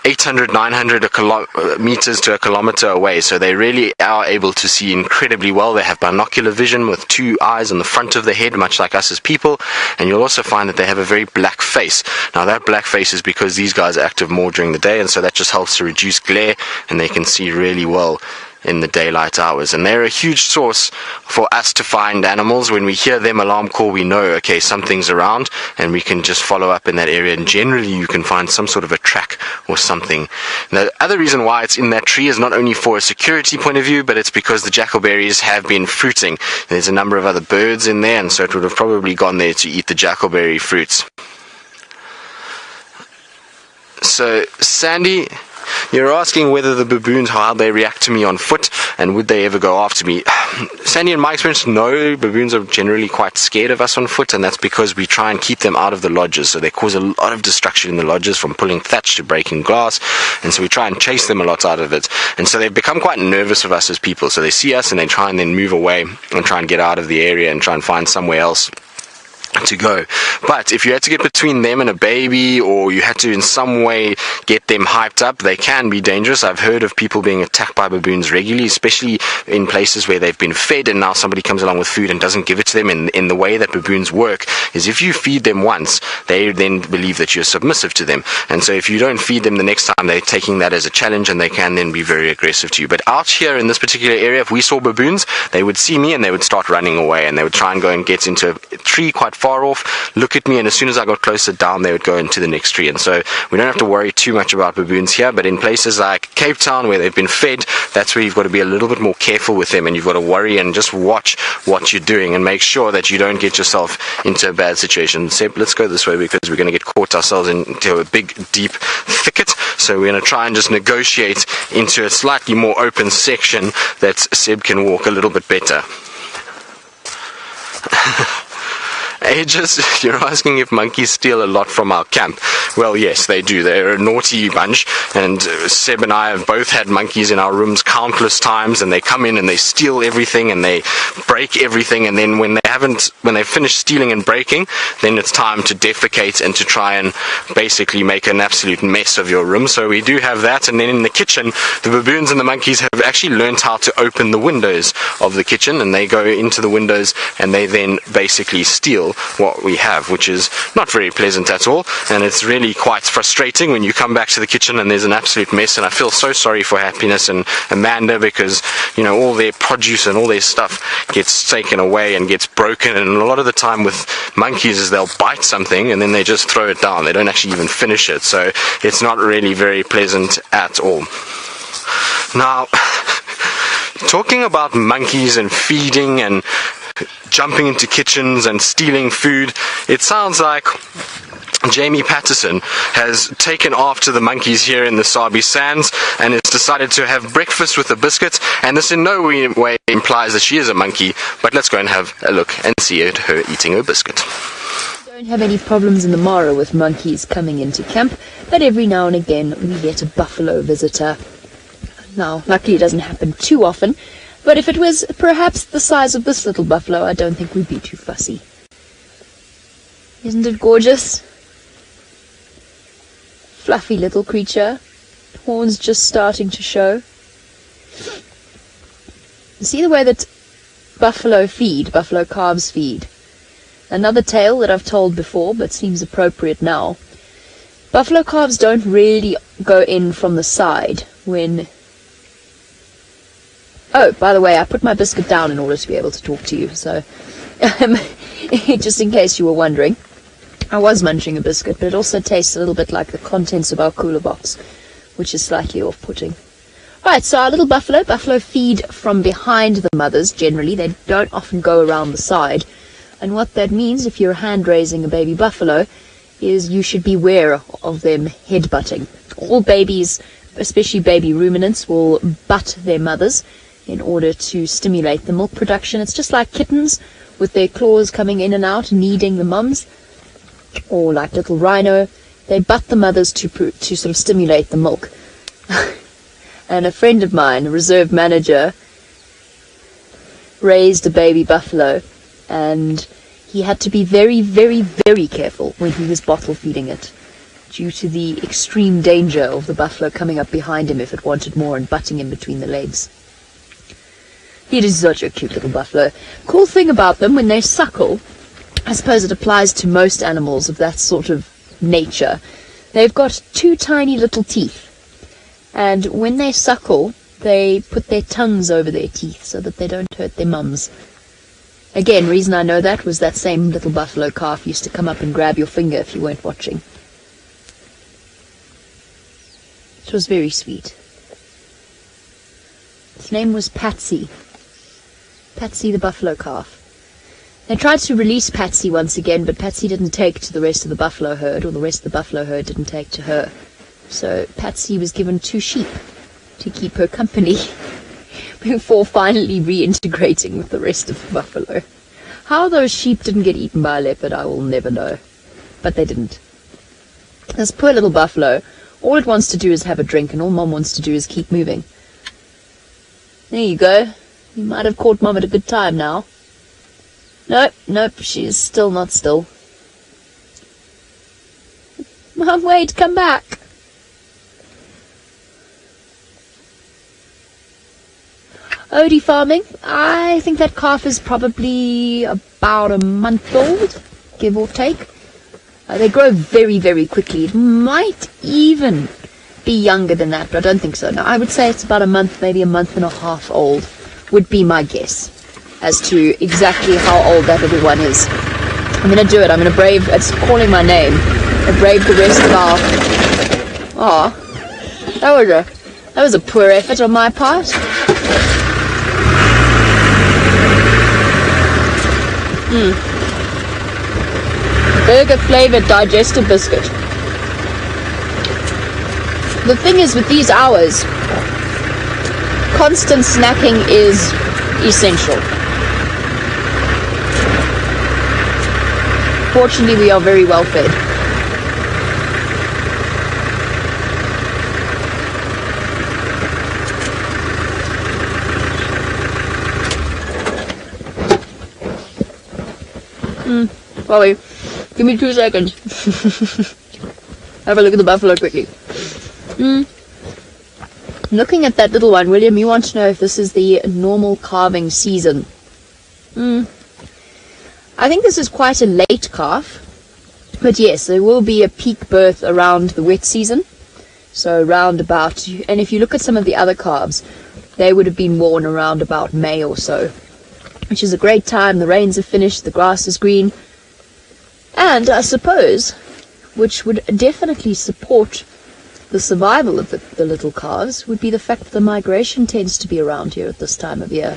800, 900 meters to a kilometer away, so they really are able to see incredibly well. They have binocular vision with two eyes on the front of the head, much like us as people, and you'll also find that they have a very black face. Now that black face is because these guys are active more during the day, and so that just helps to reduce glare, and they can see really well in the daylight hours. And they're a huge source for us to find animals. When we hear them alarm call, we know, okay, something's around, and we can just follow up in that area, and generally you can find some sort of a track or something. And the other reason why it's in that tree is not only for a security point of view, but it's because the jackalberries have been fruiting. There's a number of other birds in there, and so it would have probably gone there to eat the jackalberry fruits. So Sandy, you're asking whether the baboons, how they react to me on foot, and would they ever go after me. Sandy, in my experience, no, baboons are generally quite scared of us on foot, and that's because we try and keep them out of the lodges. So they cause a lot of destruction in the lodges, from pulling thatch to breaking glass, and so we try and chase them a lot out of it. And so they've become quite nervous of us as people. So they see us and they try and then move away and try and get out of the area and try and find somewhere else to go. But if you had to get between them and a baby, or you had to in some way get them hyped up, they can be dangerous. I've heard of people being attacked by baboons regularly, especially in places where they've been fed and now somebody comes along with food and doesn't give it to them. In the way that baboons work is, if you feed them once, they then believe that you're submissive to them, and so if you don't feed them the next time, they're taking that as a challenge, and they can then be very aggressive to you. But out here in this particular area, if we saw baboons, they would see me and they would start running away, and they would try and go and get into a tree quite far off, look at me, and as soon as I got closer down, they would go into the next tree. And so we don't have to worry too much about baboons here. But in places like Cape Town, where they've been fed, that's where you've got to be a little bit more careful with them, and you've got to worry and just watch what you're doing and make sure that you don't get yourself into a bad situation. Sept, let's go this way, because we're going to get caught ourselves into a big deep thicket. So we're going to try and just negotiate into a slightly more open section that Seb can walk a little bit better. Ages, you're asking if monkeys steal a lot from our camp. Well, yes, they do. They're a naughty bunch, and Seb and I have both had monkeys in our rooms countless times, and they come in and they steal everything and they break everything, and then when they've finished stealing and breaking, then it's time to defecate and to try and basically make an absolute mess of your room. So we do have that. And then in the kitchen, the baboons and the monkeys have actually learned how to open the windows of the kitchen, and they go into the windows and they then basically steal what we have, which is not very pleasant at all, and it's really quite frustrating when you come back to the kitchen and there's an absolute mess. And I feel so sorry for Happiness and Amanda, because all their produce and all their stuff gets taken away and gets broken. And a lot of the time with monkeys is they'll bite something and then they just throw it down. They don't actually even finish it, so it's not really very pleasant at all. Now, talking about monkeys and feeding and jumping into kitchens and stealing food, it sounds like Jamie Patterson has taken after the monkeys here in the Sabi Sands and has decided to have breakfast with a biscuit. And this in no way implies that she is a monkey, but let's go and have a look and see her eating her biscuit. Don't have any problems in the Mara with monkeys coming into camp, but every now and again we get a buffalo visitor. Now, luckily it doesn't happen too often, but if it was perhaps the size of this little buffalo, I don't think we'd be too fussy. Isn't it gorgeous? Fluffy little creature. Horns just starting to show. See the way that buffalo calves feed. Another tale that I've told before, but seems appropriate now. Buffalo calves don't really go in from the side when... Oh, by the way, I put my biscuit down in order to be able to talk to you, so just in case you were wondering. I was munching a biscuit, but it also tastes a little bit like the contents of our cooler box, which is slightly off-putting. Right, so our little buffalo feed from behind the mothers generally. They don't often go around the side. And what that means, if you're hand-raising a baby buffalo, is you should beware of them head-butting. All babies, especially baby ruminants, will butt their mothers in order to stimulate the milk production. It's just like kittens with their claws coming in and out, kneading the mums, or like little rhino. They butt the mothers to sort of stimulate the milk. And a friend of mine, a reserve manager, raised a baby buffalo, and he had to be very, very, very careful when he was bottle feeding it. due to the extreme danger of the buffalo coming up behind him if it wanted more and butting him between the legs. It is such a cute little buffalo. Cool thing about them, when they suckle, I suppose it applies to most animals of that sort of nature, they've got 2 tiny little teeth, and when they suckle they put their tongues over their teeth so that they don't hurt their mums. Again, reason I know that was that same little buffalo calf used to come up and grab your finger if you weren't watching. It was very sweet. Its name was Patsy. Patsy the buffalo calf. They tried to release Patsy once again, but Patsy didn't take to the rest of the buffalo herd, or the rest of the buffalo herd didn't take to her. So Patsy was given 2 sheep to keep her company before finally reintegrating with the rest of the buffalo. How those sheep didn't get eaten by a leopard, I will never know. But they didn't. This poor little buffalo, all it wants to do is have a drink, and all Mom wants to do is keep moving. There you go. You might have caught Mom at a good time now. Nope, she's still not still. Mom, wait, come back. Odie farming. I think that calf is probably about a month old, give or take. They grow very, very quickly. It might even be younger than that, but I don't think so. No, I would say it's about a month, maybe a month and a half old, would be my guess as to exactly how old that little one is. I'm going to do it. I'm going to brave, it's calling my name. I brave the rest of our... Aw, that was a poor effort on my part. Burger flavored digestive biscuit. The thing is, with these hours, constant snacking is essential. Fortunately, we are very well fed. Probably. Give me 2 seconds. Have a look at the buffalo quickly. Looking at that little one, William, you want to know if this is the normal calving season. I think this is quite a late calf. But yes, there will be a peak birth around the wet season. So around about, and if you look at some of the other calves, they would have been born around about May or so, which is a great time. The rains have finished, the grass is green. And I suppose, which would definitely support the survival of the little calves, would be the fact that the migration tends to be around here at this time of year.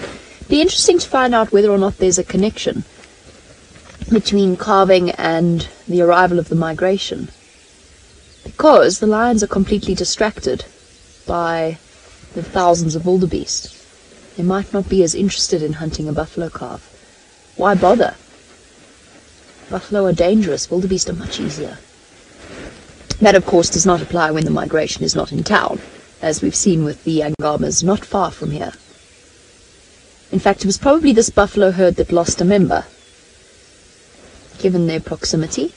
Be interesting to find out whether or not there's a connection between calving and the arrival of the migration. Because the lions are completely distracted by the thousands of wildebeest. They might not be as interested in hunting a buffalo calf. Why bother? Buffalo are dangerous, wildebeest are much easier. That, of course, does not apply when the migration is not in town, as we've seen with the Angamas not far from here. In fact, it was probably this buffalo herd that lost a member, given their proximity.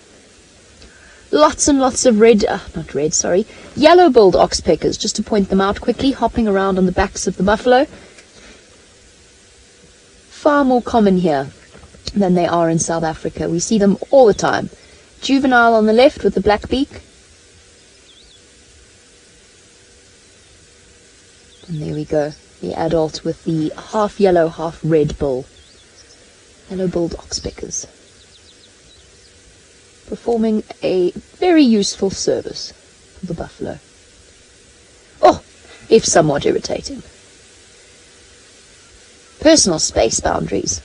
Lots and lots of yellow-billed oxpeckers, just to point them out quickly, hopping around on the backs of the buffalo. Far more common here than they are in South Africa. We see them all the time. Juvenile on the left with the black beak. And there we go, the adult with the half yellow, half red bill. Yellow-billed oxpeckers. Performing a very useful service for the buffalo. Oh, if somewhat irritating. Personal space boundaries.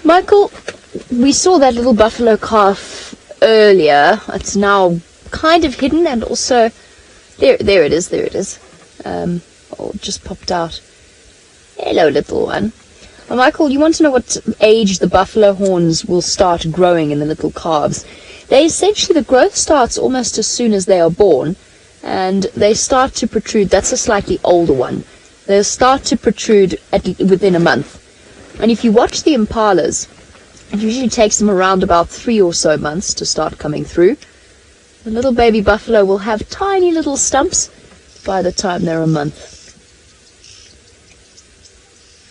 Michael, we saw that little buffalo calf earlier. It's now kind of hidden, and also there it is. Oh, just popped out. Hello, little one. Michael, you want to know what age the buffalo horns will start growing in the little calves? The growth starts almost as soon as they are born, and they start to protrude. That's a slightly older one. They'll start to protrude within a month. And if you watch the impalas, it usually takes them around about 3 or so months to start coming through. The little baby buffalo will have tiny little stumps by the time they're a month.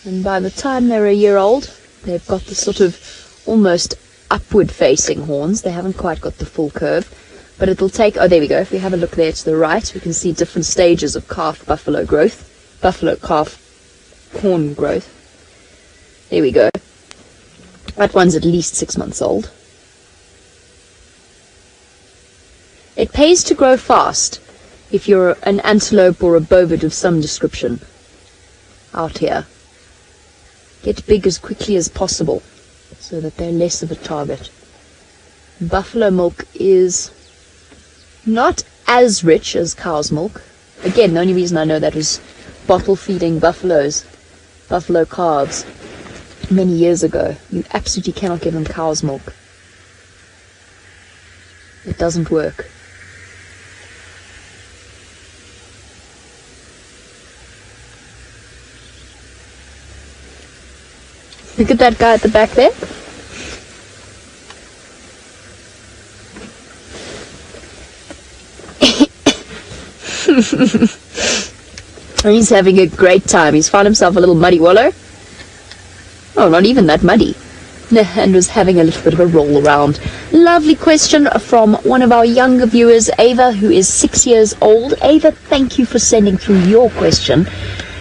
And by the time they're a year old, they've got the sort of almost upward-facing horns. They haven't quite got the full curve. But it'll take... Oh, there we go. If we have a look there to the right, we can see different stages of calf-buffalo growth. Buffalo-calf horn growth. There we go. That one's at least 6 months old. It pays to grow fast if you're an antelope or a bovid of some description out here. Get big as quickly as possible so that they're less of a target. Buffalo milk is not as rich as cow's milk. Again, the only reason I know that was bottle feeding buffalo calves many years ago. You absolutely cannot give them cow's milk. It doesn't work. Look at that guy at the back there. He's having a great time. He's found himself a little muddy wallow. Oh, not even that muddy. And was having a little bit of a roll around. Lovely question from one of our younger viewers, Ava, who is 6 years old. Ava, thank you for sending through your question.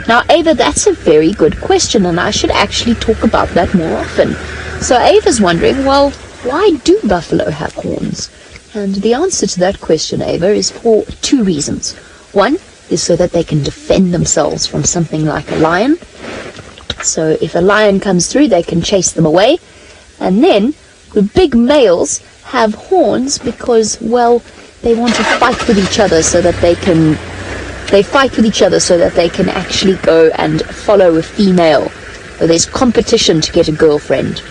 Now, Ava, that's a very good question, and I should actually talk about that more often. So Ava's wondering, well, why do buffalo have horns? And the answer to that question, Ava, is for 2 reasons. One is so that they can defend themselves from something like a lion. So if a lion comes through, they can chase them away. And then the big males have horns because, well, they want to fight with each other so that they can actually go and follow a female. So there's competition to get a girlfriend.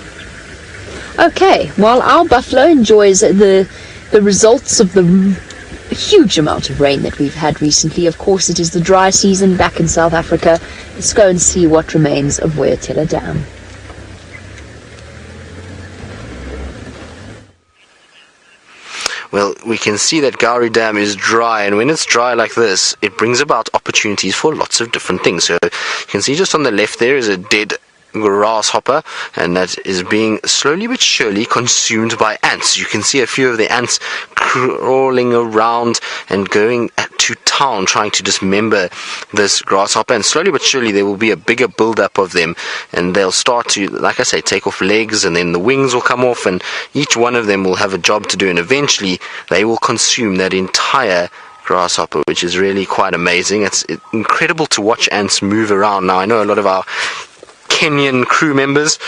Okay, while our buffalo enjoys the results of the huge amount of rain that we've had recently, of course it is the dry season back in South Africa. Let's go and see what remains of Woyatella Dam. Well, we can see that Gowri Dam is dry, and when it's dry like this, it brings about opportunities for lots of different things. So you can see just on the left there is a dead grasshopper, and that is being slowly but surely consumed by ants. You can see a few of the ants crawling around and going to town trying to dismember this grasshopper, and slowly but surely there will be a bigger build-up of them, and they'll start to, like I say, take off legs, and then the wings will come off, and each one of them will have a job to do, and eventually they will consume that entire grasshopper, which is really quite amazing. It's incredible to watch ants move around. Now, I know a lot of our Kenyan crew members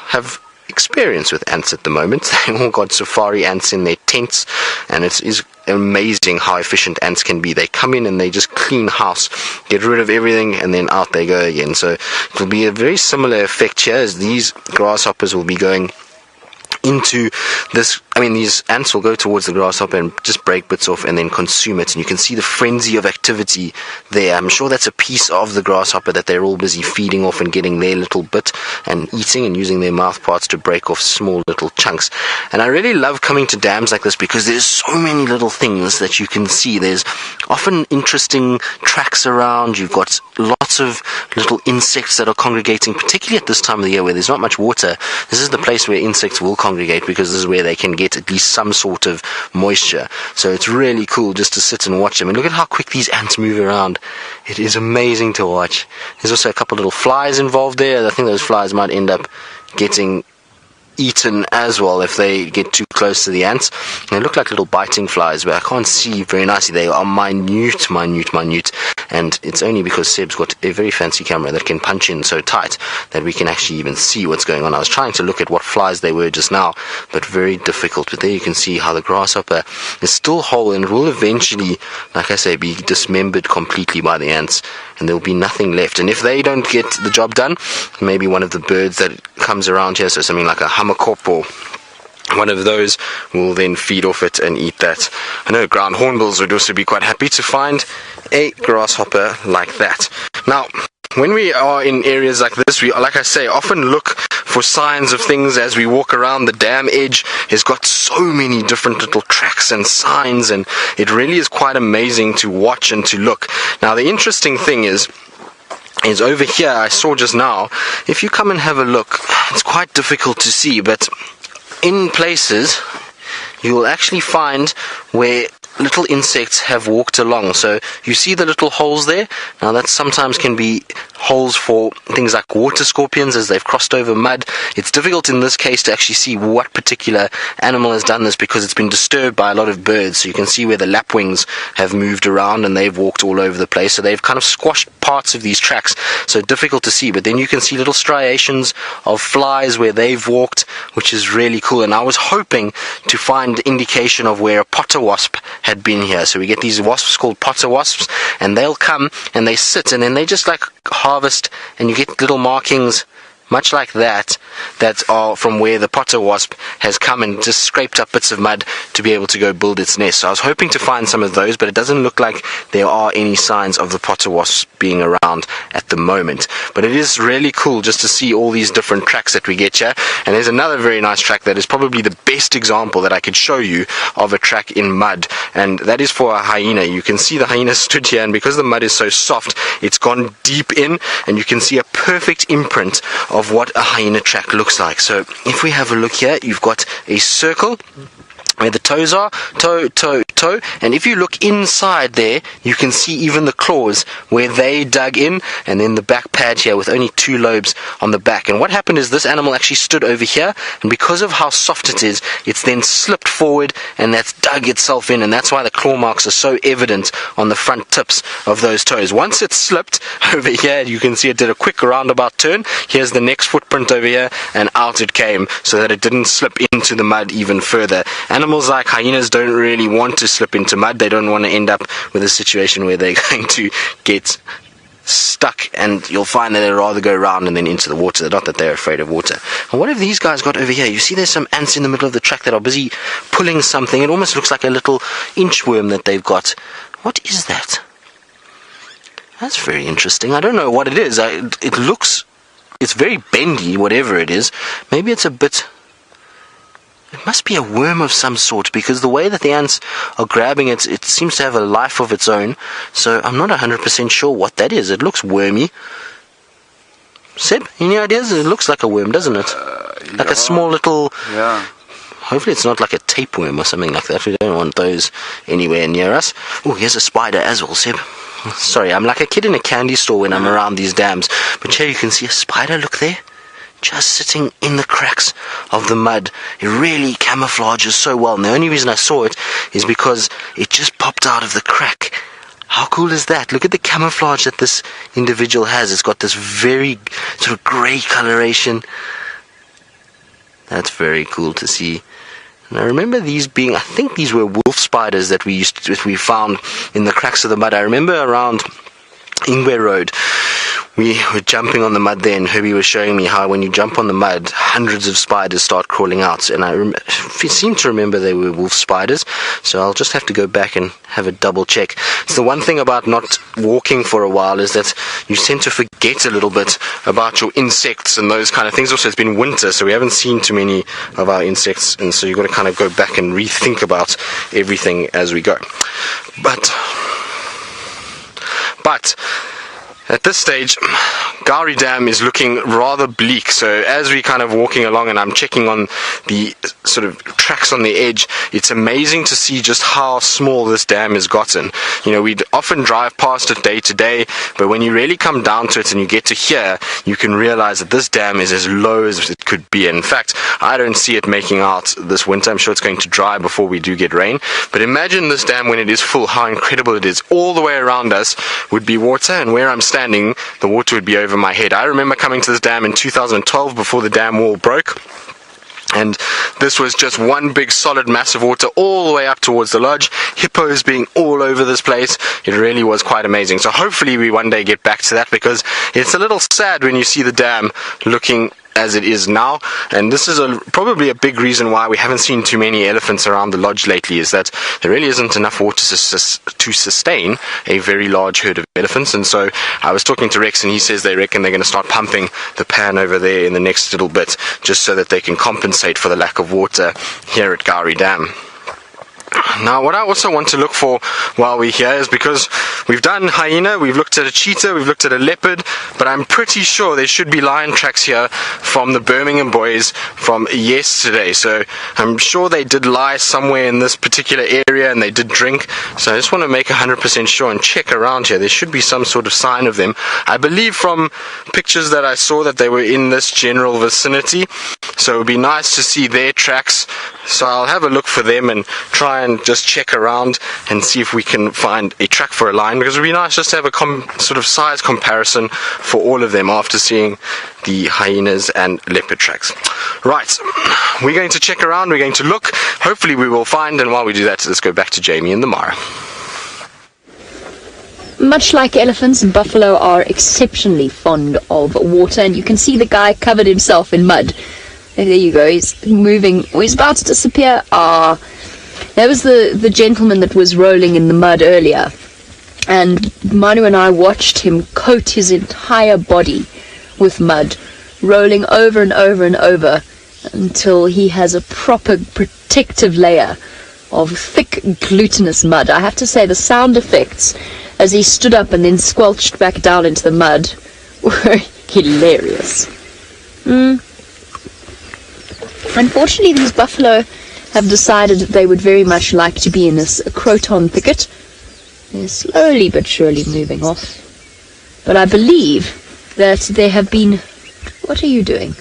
have experience with ants at the moment. They all got safari ants in their tents, and it is amazing how efficient ants can be. They come in and they just clean house, get rid of everything, and then out they go again. So it will be a very similar effect here, as these grasshoppers will be going into this. I mean, these ants will go towards the grasshopper and just break bits off and then consume it, and you can see the frenzy of activity there. I'm sure that's a piece of the grasshopper that they're all busy feeding off and getting their little bit and eating and using their mouth parts to break off small little chunks. And I really love coming to dams like this because there's so many little things that you can see. There's often interesting tracks around. You've got lots of little insects that are congregating, particularly at this time of the year where there's not much water. This is the place where insects will congregate because this is where they can get at least some sort of moisture. So it's really cool just to sit and watch them. And look at how quick these ants move around. It is amazing to watch. There's also a couple little flies involved there. I think those flies might end up getting eaten as well if they get too close to the ants. They look like little biting flies, but I can't see very nicely. They are minute, and it's only because Seb's got a very fancy camera that can punch in so tight that we can actually even see what's going on. I was trying to look at what flies they were just now, but very difficult. But there you can see how the grasshopper is still whole, and it will eventually, like I say, be dismembered completely by the ants, and there will be nothing left. And if they don't get the job done, maybe one of the birds that comes around here, so something like a hammerkop or one of those, will then feed off it and eat that. I know ground hornbills would also be quite happy to find a grasshopper like that. Now, when we are in areas like this, we, like I say, often look for signs of things as we walk around. The dam edge has got so many different little tracks and signs, and it really is quite amazing to watch and to look. Now, the interesting thing is over here, I saw just now, if you come and have a look, it's quite difficult to see, but in places you will actually find where little insects have walked along. So you see the little holes there. Now that sometimes can be holes for things like water scorpions as they've crossed over mud. It's difficult in this case to actually see what particular animal has done this because it's been disturbed by a lot of birds. So you can see where the lapwings have moved around and they've walked all over the place. So they've kind of squashed parts of these tracks. So difficult to see. But then you can see little striations of flies where they've walked, which is really cool. And I was hoping to find indication of where a potter wasp had been here. So we get these wasps called potter wasps, and they'll come and they sit, and then they just like harvest, and you get little markings much like that are from where the potter wasp has come and just scraped up bits of mud to be able to go build its nest. So I was hoping to find some of those, but it doesn't look like there are any signs of the potter wasp being around at the moment. But it is really cool just to see all these different tracks that we get here. And there's another very nice track that is probably the best example that I could show you of a track in mud, and that is for a hyena. You can see the hyena stood here, and because the mud is so soft, it's gone deep in, and you can see a perfect imprint of what a hyena track looks like. So if we have a look here, you've got a circle where the toes are, toe, toe, toe, and if you look inside there, you can see even the claws where they dug in, and then the back pad here with only 2 lobes on the back. And what happened is this animal actually stood over here, and because of how soft it is, it's then slipped forward, and that's dug itself in, and that's why the claw marks are so evident on the front tips of those toes. Once it slipped over here, you can see it did a quick roundabout turn. Here's the next footprint over here, and out it came, so that it didn't slip into the mud even further. Animals like hyenas don't really want to slip into mud. They don't want to end up with a situation where they're going to get stuck, and you'll find that they'd rather go around and then into the water. Not that they're afraid of water. And what have these guys got over here? You see there's some ants in the middle of the track that are busy pulling something. It almost looks like a little inchworm that they've got. What is that? That's very interesting. I don't know what it is. It's very bendy, whatever it is. Maybe it's a bit... It must be a worm of some sort, because the way that the ants are grabbing it, it seems to have a life of its own. So I'm not 100% sure what that is. It looks wormy. Seb, any ideas? It looks like a worm, doesn't it? Like a small little... Yeah. Hopefully it's not like a tapeworm or something like that. We don't want those anywhere near us. Oh, here's a spider as well, Seb. Sorry, I'm like a kid in a candy store when I'm around these dams. But here you can see a spider, look there. Just sitting in the cracks of the mud. It really camouflages so well, and the only reason I saw it is because it just popped out of the crack. How cool is that? Look at the camouflage that this individual has. It's got this very sort of grey coloration. That's very cool to see. And I remember these being, I think these were wolf spiders that we found in the cracks of the mud. I remember around Ingwe Road, we were jumping on the mud there, and Herbie was showing me how when you jump on the mud, hundreds of spiders start crawling out. And I seem to remember they were wolf spiders, so I'll just have to go back and have a double check. So the one thing about not walking for a while is that you tend to forget a little bit about your insects and those kind of things. Also, it's been winter, so we haven't seen too many of our insects, and so you've got to kind of go back and rethink about everything as we go. But At this stage, Gowri Dam is looking rather bleak, so as we kind of walking along and I'm checking on the sort of tracks on the edge, it's amazing to see just how small this dam has gotten. You know, we'd often drive past it day to day, but when you really come down to it and you get to here, you can realize that this dam is as low as it could be. In fact, I don't see it making out this winter. I'm sure it's going to dry before we do get rain, but imagine this dam when it is full, how incredible it is. All the way around us would be water, and where I'm standing, the water would be over my head. I remember coming to this dam in 2012 before the dam wall broke, and this was just one big solid mass of water all the way up towards the lodge, hippos being all over this place. It really was quite amazing. So hopefully we one day get back to that, because it's a little sad when you see the dam looking as it is now, and this is probably a big reason why we haven't seen too many elephants around the lodge lately, is that there really isn't enough water to sustain a very large herd of elephants. And so I was talking to Rex, and he says they reckon they're going to start pumping the pan over there in the next little bit, just so that they can compensate for the lack of water here at Gowri Dam. Now, what I also want to look for while we're here is, because we've done hyena, we've looked at a cheetah, we've looked at a leopard, but I'm pretty sure there should be lion tracks here from the Birmingham boys from yesterday. So I'm sure they did lie somewhere in this particular area and they did drink. So I just want to make 100% sure and check around here. There should be some sort of sign of them. I believe from pictures that I saw that they were in this general vicinity. So it would be nice to see their tracks. So I'll have a look for them and try and just check around and see if we can find a track for a lion, because it would be nice just to have a sort of size comparison for all of them after seeing the hyenas and leopard tracks. Right, we're going to check around, we're going to look, hopefully we will find, and while we do that, let's go back to Jamie and the Mara. Much like elephants, buffalo are exceptionally fond of water, and you can see the guy covered himself in mud. There you go, he's moving, he's about to disappear. That was the gentleman that was rolling in the mud earlier, and Manu and I watched him coat his entire body with mud, rolling over and over and over until he has a proper protective layer of thick glutinous mud. I have to say, the sound effects as he stood up and then squelched back down into the mud were hilarious. Unfortunately, these buffalo have decided that they would very much like to be in this croton thicket. They're slowly but surely moving off. But I believe that there have been... What are you doing?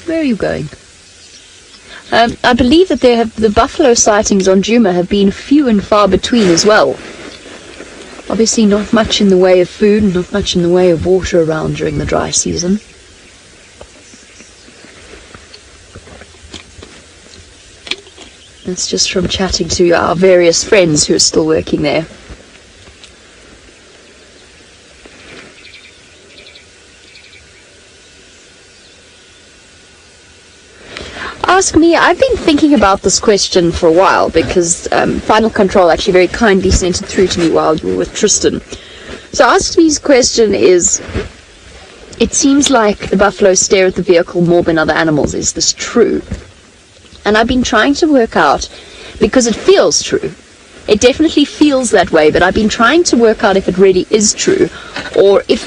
Where are you going? I believe that the buffalo sightings on Djuma have been few and far between as well. Obviously not much in the way of food and not much in the way of water around during the dry season. That's just from chatting to our various friends who are still working there. Ask me, I've been thinking about this question for a while, because Final Control actually very kindly sent it through to me while you were with Tristan. So Ask Me's question is, it seems like the buffalo stare at the vehicle more than other animals. Is this true? And I've been trying to work out, because it feels true. It definitely feels that way, but I've been trying to work out if it really is true, or if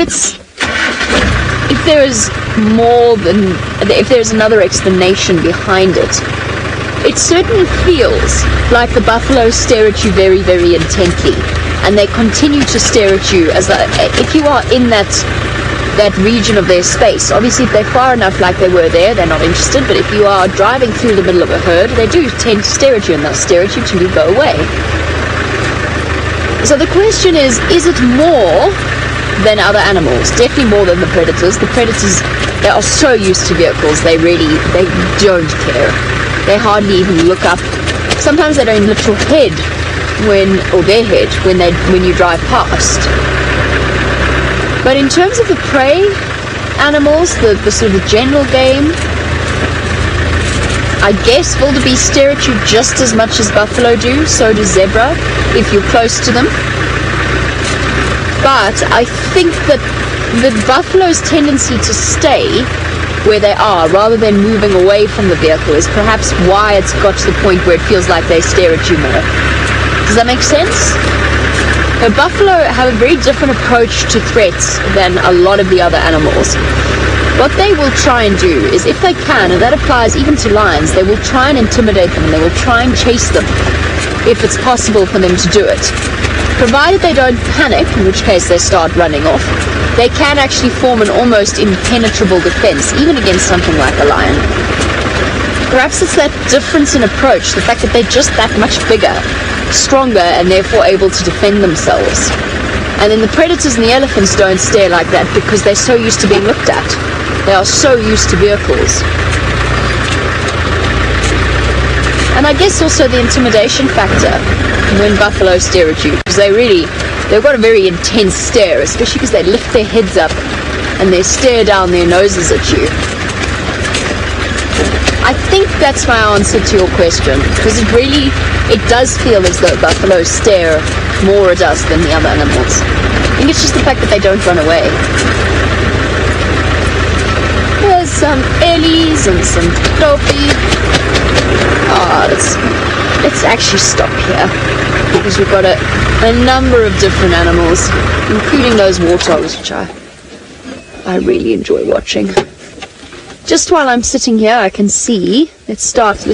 there is more than, if there's another explanation behind it. It certainly feels like the buffalo stare at you very, very intently, and they continue to stare at you as if you are in that region of their space. Obviously, if they're far enough like they were there, they're not interested, but if you are driving through the middle of a herd, they do tend to stare at you, and they'll stare at you till you go away. So the question is it more than other animals? Definitely more than the predators. The predators, they are so used to vehicles, they don't care. They hardly even look up. Sometimes they don't lift your head when you drive past. But in terms of the prey animals, the sort of general game, I guess wildebeest stare at you just as much as buffalo do. So does zebra, if you're close to them. But I think that the buffalo's tendency to stay where they are rather than moving away from the vehicle is perhaps why it's got to the point where it feels like they stare at you more. Does that make sense? The buffalo have a very different approach to threats than a lot of the other animals. What they will try and do is, if they can, and that applies even to lions, they will try and intimidate them, and they will try and chase them if it's possible for them to do it. Provided they don't panic, in which case they start running off, they can actually form an almost impenetrable defense, even against something like a lion. Perhaps it's that difference in approach, the fact that they're just that much bigger, stronger, and therefore able to defend themselves. And then the predators and the elephants don't stare like that because they're so used to being looked at. They are so used to vehicles. And I guess also the intimidation factor when buffalo stare at you, because they've got a very intense stare, especially because they lift their heads up and they stare down their noses at you. I think that's my answer to your question, because it does feel as though buffalo stare more at us than the other animals. I think it's just the fact that they don't run away. There's some ellies and some topi. Let's actually stop here, because we've got a number of different animals, including those warthogs, which I really enjoy watching. Just while I'm sitting here, I can see, let's have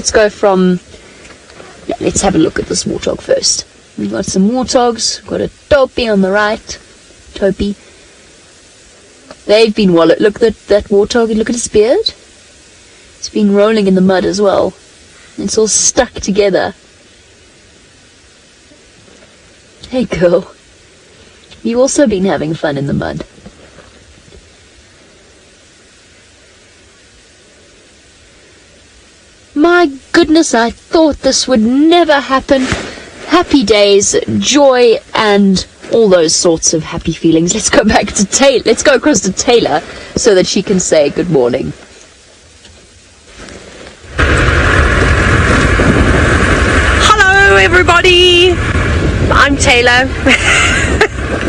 a look at this warthog first. We've got some warthogs, we've got a topi on the right, They've been wallowed. Look at that warthog, look at his beard. It's been rolling in the mud as well. It's all stuck together. Hey girl, you've also been having fun in the mud. My goodness, I thought this would never happen. Happy days, joy, and all those sorts of happy feelings. Let's go back to Taylor. Let's go across to Taylor so that she can say good morning. Hello everybody, I'm Taylor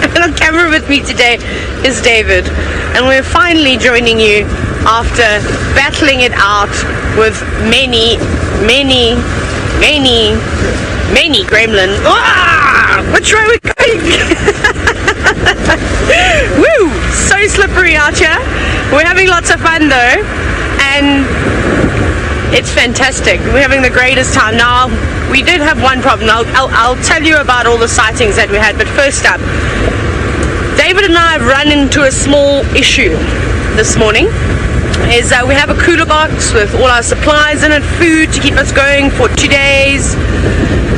and on camera with me today is David, and we're finally joining you after battling it out with many gremlins. Which way we're going? Woo! So slippery out here. We're having lots of fun though, and it's fantastic. We're having the greatest time. Now, we did have one problem. I'll tell you about all the sightings that we had, but first up, David and I have run into a small issue this morning. Is that we have a cooler box with all our supplies in it, food to keep us going for 2 days,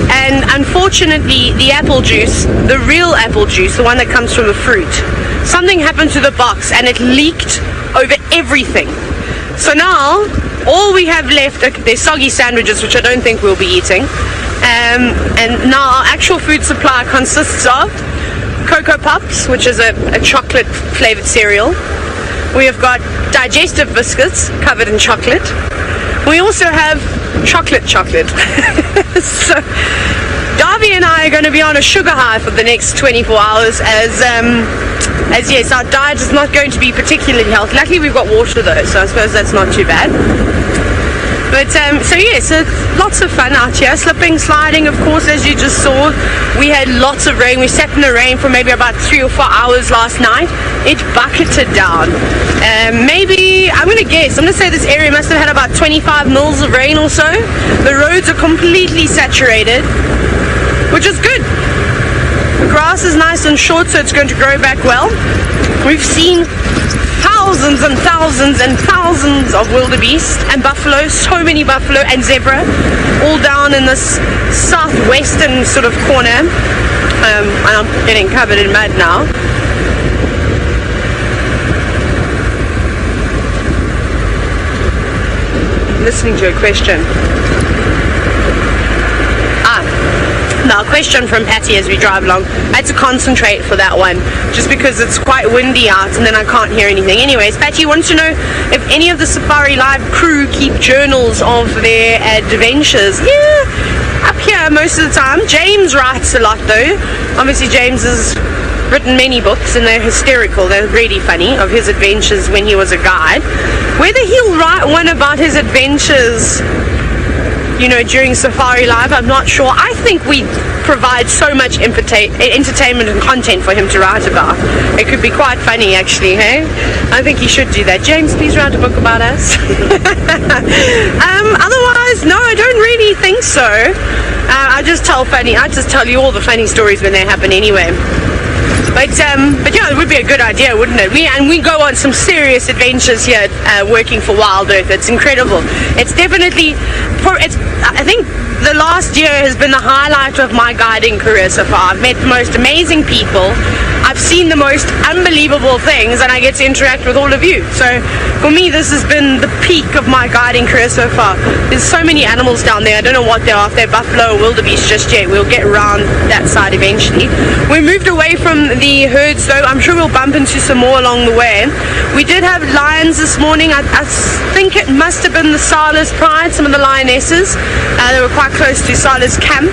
and unfortunately the apple juice, the real apple juice, the one that comes from the fruit, something happened to the box and it leaked over everything. So now all we have left are they're soggy sandwiches, which I don't think we'll be eating, and now our actual food supply consists of Cocoa Pops, which is a chocolate flavored cereal. We have got digestive biscuits covered in chocolate. We also have chocolate. So Darby and I are going to be on a sugar high for the next 24 hours as yes, our diet is not going to be particularly healthy. Luckily we've got water though, so I suppose that's not too bad. But so yes, lots of fun out here, slipping, sliding, of course, as you just saw. We had lots of rain. We sat in the rain for maybe about 3 or 4 hours last night. It bucketed down. Maybe, I'm going to say this area must have had about 25 mils of rain or so. The roads are completely saturated, which is good. The grass is nice and short, so it's going to grow back well. We've seen thousands and thousands and thousands of wildebeest and buffalo, so many buffalo and zebra, all down in this southwestern sort of corner. And I'm getting covered in mud now. Listening to a question. Now, a question from Patty as we drive along. I had to concentrate for that one, just because it's quite windy out and then I can't hear anything. Anyways, Patty wants to know if any of the Safari Live crew keep journals of their adventures. Yeah, up here most of the time. James writes a lot though. Obviously James has written many books and they're hysterical. They're really funny, of his adventures when he was a guide. Whether he'll write one about his adventures, you know, during Safari Live, I'm not sure. I think we provide so much entertainment and content for him to write about. It could be quite funny, actually, hey? I think he should do that. James, please write a book about us. Otherwise, no, I don't really think so. I just tell you all the funny stories when they happen anyway. But yeah, it would be a good idea, wouldn't it? We go on some serious adventures here working for Wild Earth. It's incredible. It's definitely, I think the last year has been the highlight of my guiding career so far. I've met the most amazing people. I've seen the most unbelievable things, and I get to interact with all of you. So for me, this has been the peak of my guiding career so far. There's so many animals down there. I don't know what they are, if they're buffalo or wildebeest just yet. We'll get around that side eventually. We moved away from the herds though. I'm sure we'll bump into some more along the way. We did have lions this morning. I think it must have been the Sala's pride, some of the lionesses. They were quite close to Sala's camp,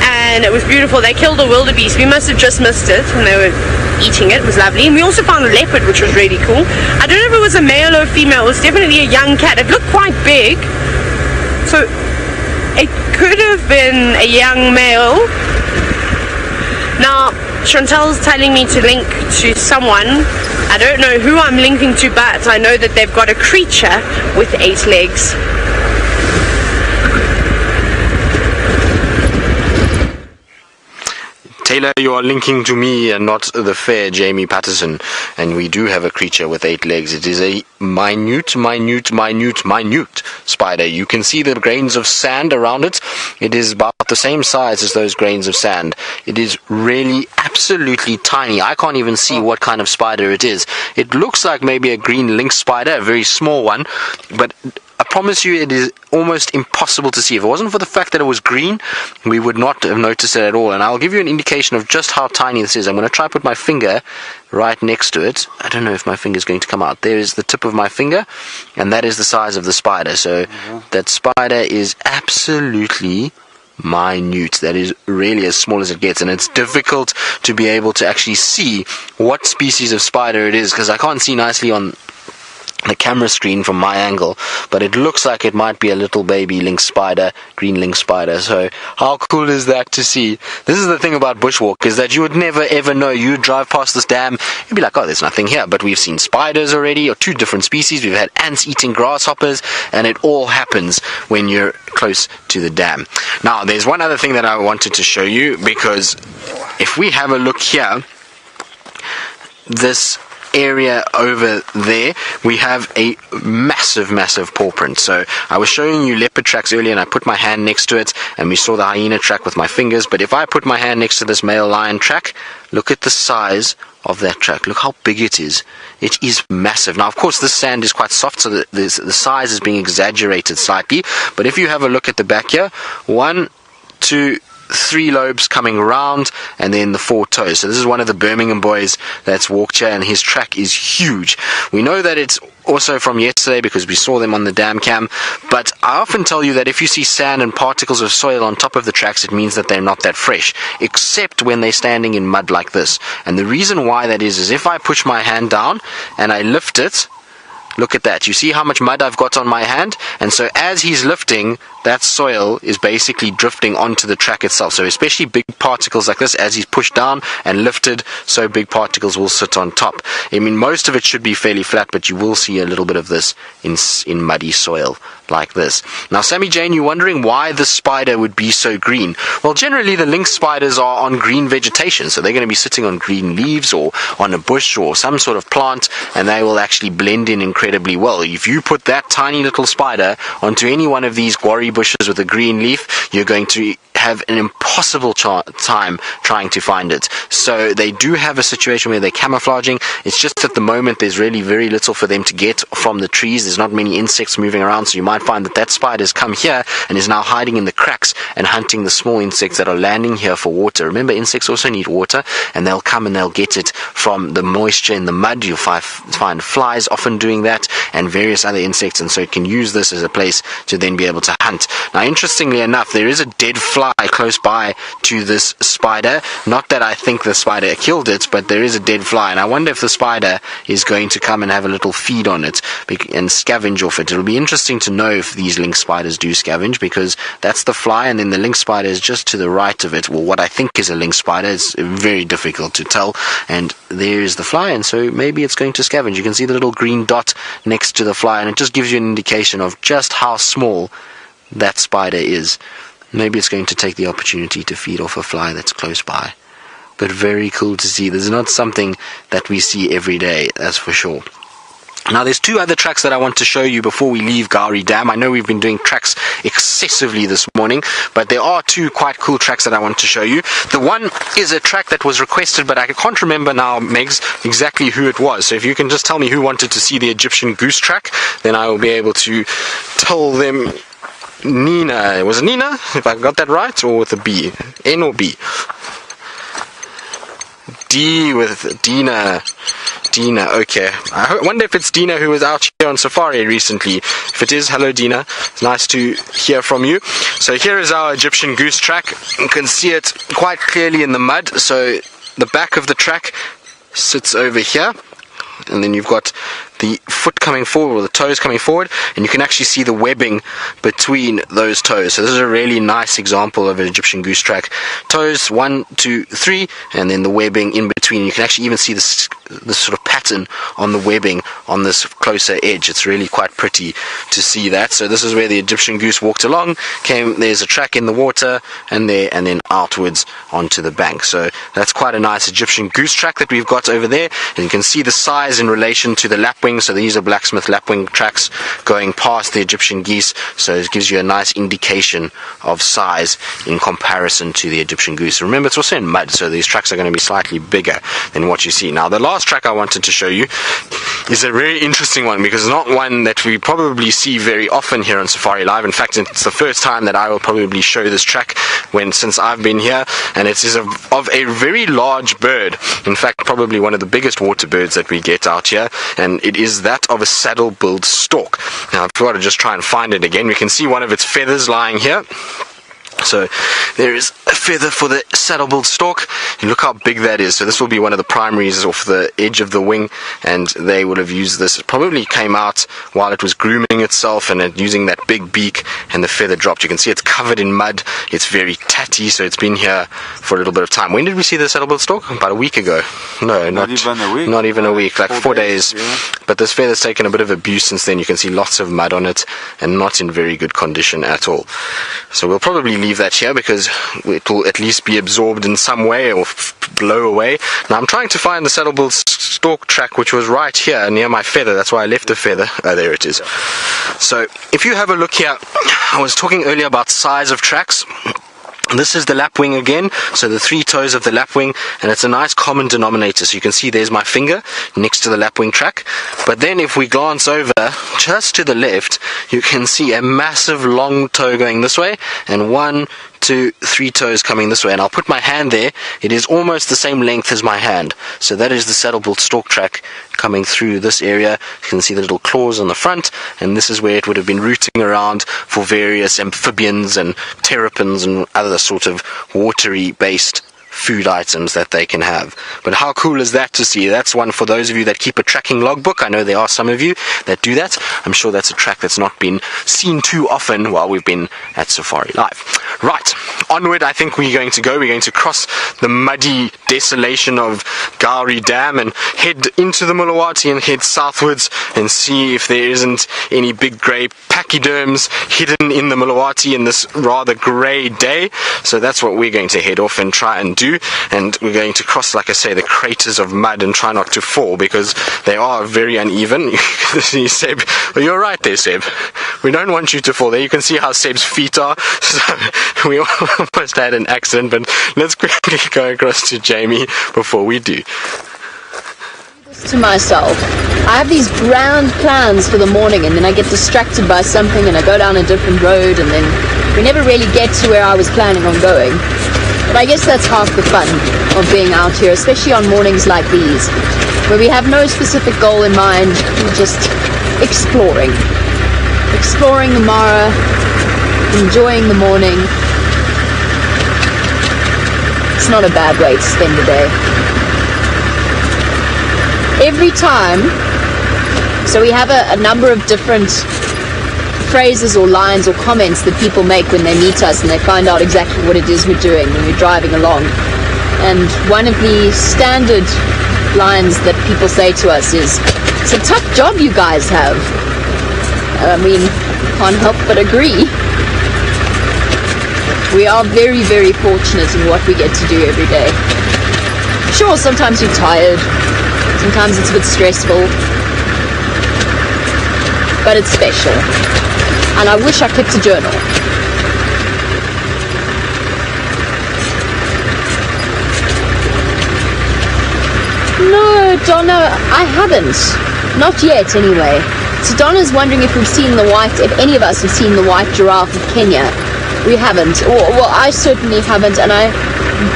and it was beautiful. They killed a wildebeest. We must have just missed it, and they were eating it. It was lovely. And we also found a leopard, which was really cool. I don't know if it was a male or a female. It was definitely a young cat. It looked quite big, so it could have been a young male. Now Chantel's telling me to link to someone. I don't know who I'm linking to, but I know that they've got a creature with 8 legs. Taylor, you are linking to me and not the fair Jamie Patterson, and we do have a creature with 8 legs. It is a minute spider. You can see the grains of sand around it. It is about the same size as those grains of sand. It is really absolutely tiny. I can't even see what kind of spider it is. It looks like maybe a green lynx spider, a very small one, but I promise you it is almost impossible to see. If it wasn't for the fact that it was green, we would not have noticed it at all. And I'll give you an indication of just how tiny this is. I'm going to try to put my finger right next to it. I don't know if my finger is going to come out. There is the tip of my finger, and that is the size of the spider. So that spider is absolutely minute. That is really as small as it gets, and it's difficult to be able to actually see what species of spider it is, because I can't see nicely on the camera screen from my angle, but it looks like it might be a little baby lynx spider, green lynx spider. So how cool is that to see? This is the thing about bushwalk, is that you would never ever know. You drive past this dam, you'd be like, oh, there's nothing here, but we've seen spiders already, or 2 different species. We've had ants eating grasshoppers, and it all happens when you're close to the dam. Now there's one other thing that I wanted to show you, because if we have a look here, this area over there, we have a massive paw print. So I was showing you leopard tracks earlier, and I put my hand next to it, and we saw the hyena track with my fingers. But if I put my hand next to this male lion track, look at the size of that track. Look how big it is. It is massive. Now, of course, this sand is quite soft, so the size is being exaggerated slightly. But if you have a look at the back here, 1, 2, 3 lobes coming round, and then the 4 toes. So this is one of the Birmingham boys that's walked here, and his track is huge. We know that it's also from yesterday because we saw them on the dam cam, but I often tell you that if you see sand and particles of soil on top of the tracks, it means that they're not that fresh, except when they're standing in mud like this. And the reason why that is if I push my hand down and I lift it, look at that. You see how much mud I've got on my hand? And so as he's lifting, that soil is basically drifting onto the track itself. So especially big particles like this, as he's pushed down and lifted, so big particles will sit on top. I mean, most of it should be fairly flat, but you will see a little bit of this in muddy soil like this. Now, Sammy Jane, you're wondering why the spider would be so green. Well, generally the lynx spiders are on green vegetation, so they're going to be sitting on green leaves or on a bush or some sort of plant, and they will actually blend in incredibly well. If you put that tiny little spider onto any one of these Gowri bushes with a green leaf, you're going to have an impossible time trying to find it. So they do have a situation where they're camouflaging. It's just at the moment there's really very little for them to get from the trees. There's not many insects moving around, so you might find that spider's come here and is now hiding in the cracks and hunting the small insects that are landing here for water. Remember, insects also need water, and they'll come and they'll get it from the moisture in the mud. You'll find flies often doing that, and various other insects, and so it can use this as a place to then be able to hunt. Now, interestingly enough, there is a dead fly close by to this spider. Not that I think the spider killed it, but there is a dead fly, and I wonder if the spider is going to come and have a little feed on it and scavenge off it. It'll be interesting to know know if these lynx spiders do scavenge, because that's the fly, and then the lynx spider is just to the right of it. Well, what I think is a lynx spider. It's very difficult to tell, and there's the fly, and so maybe it's going to scavenge. You can see the little green dot next to the fly, and it just gives you an indication of just how small that spider is. Maybe it's going to take the opportunity to feed off a fly that's close by. But very cool to see. There's not something that we see every day, that's for sure. Now, there's two other tracks that I want to show you before we leave Gowri Dam. I know we've been doing tracks excessively this morning, but there are two quite cool tracks that I want to show you. The one is a track that was requested, but I can't remember now, Megs, exactly who it was. So if you can just tell me who wanted to see the Egyptian goose track, then I will be able to tell them. Nina. Was it Nina? If I got that right? Or with a B? N or B? D with Dina. Dina, okay. I wonder if it's Dina who was out here on safari recently. If it is, hello Dina. It's nice to hear from you. So here is our Egyptian goose track. You can see it quite clearly in the mud. So the back of the track sits over here. And then you've got the foot coming forward, or the toes coming forward, and you can actually see the webbing between those toes. So this is a really nice example of an Egyptian goose track. Toes 1, 2, 3, and then the webbing in between. You can actually even see this sort of pattern on the webbing on this closer edge. It's really quite pretty to see that. So this is where the Egyptian goose walked along, there's a track in the water, and then outwards onto the bank. So that's quite a nice Egyptian goose track that we've got over there, and you can see the size in relation to the lapwing. So these are blacksmith lapwing tracks going past the Egyptian geese, so it gives you a nice indication of size in comparison to the Egyptian goose. Remember, it's also in mud, so these tracks are going to be slightly bigger than what you see. Now, the last track I wanted to show you is a very interesting one, because it's not one that we probably see very often here on Safari Live. In fact, it's the first time that I will probably show this track since I've been here, and it is of a very large bird. In fact, probably one of the biggest water birds that we get out here, and it is that of a saddle-billed stork. Now, I've got to just try and find it again. We can see one of its feathers lying here. So there is a feather for the saddle-billed stork. And look how big that is. So this will be one of the primaries off the edge of the wing, and they would have used this. It probably came out while it was grooming itself, and using that big beak, and the feather dropped. You can see it's covered in mud. It's very tatty, so it's been here for a little bit of time. When did we see the saddle-billed stork? About a week ago. No, not even a week. Not even a week, like 4 days. Yeah. But this feather's taken a bit of abuse since then. You can see lots of mud on it, and not in very good condition at all. So we'll probably leave that here, because it will at least be absorbed in some way or blow away. Now I'm trying to find the saddle-billed stork track, which was right here near my feather. That's why I left the feather. Oh, there it is. So if you have a look here, I was talking earlier about size of tracks. This is the lapwing again, so the 3 toes of the lapwing, and it's a nice common denominator. So you can see there's my finger next to the lapwing track. But then if we glance over just to the left, you can see a massive long toe going this way, and 1, 2, 3 toes coming this way. And I'll put my hand there. It is almost the same length as my hand. So that is the saddle-billed stork track coming through this area. You can see the little claws on the front, and this is where it would have been rooting around for various amphibians and terrapins and other sort of watery based food items that they can have. But how cool is that to see? That's one for those of you that keep a tracking logbook. I know there are some of you that do that. I'm sure that's a track that's not been seen too often while we've been at Safari Live. Right, onward I think we're going to go. We're going to cross the muddy desolation of Gowri Dam and head into the Mulawati and head southwards and see if there isn't any big grey pachyderms hidden in the Mulawati in this rather grey day. So that's what we're going to head off and try and do, and we're going to cross, like I say, the craters of mud and try not to fall, because they are very uneven. You can see Seb, well, you're right there, Seb. We don't want you to fall there. You can see how Seb's feet are. So we almost had an accident, but let's quickly go across to Jamie before we do. To myself, I have these grand plans for the morning, and then I get distracted by something and I go down a different road, and then we never really get to where I was planning on going. But I guess that's half the fun of being out here, especially on mornings like these, where we have no specific goal in mind. We're just exploring the Mara, enjoying the morning. It's not a bad way to spend the day. Every time, so we have a number of different phrases or lines or comments that people make when they meet us and they find out exactly what it is we're doing when we're driving along. And one of the standard lines that people say to us is, "It's a tough job you guys have." I mean, can't help but agree. We are very, very fortunate in what we get to do every day. Sure, sometimes you're tired, sometimes it's a bit stressful, but it's special. And I wish I kept a journal. No, Donna, I haven't. Not yet, anyway. So Donna's wondering if if any of us have seen the white giraffe of Kenya. We haven't. Well, I certainly haven't, and I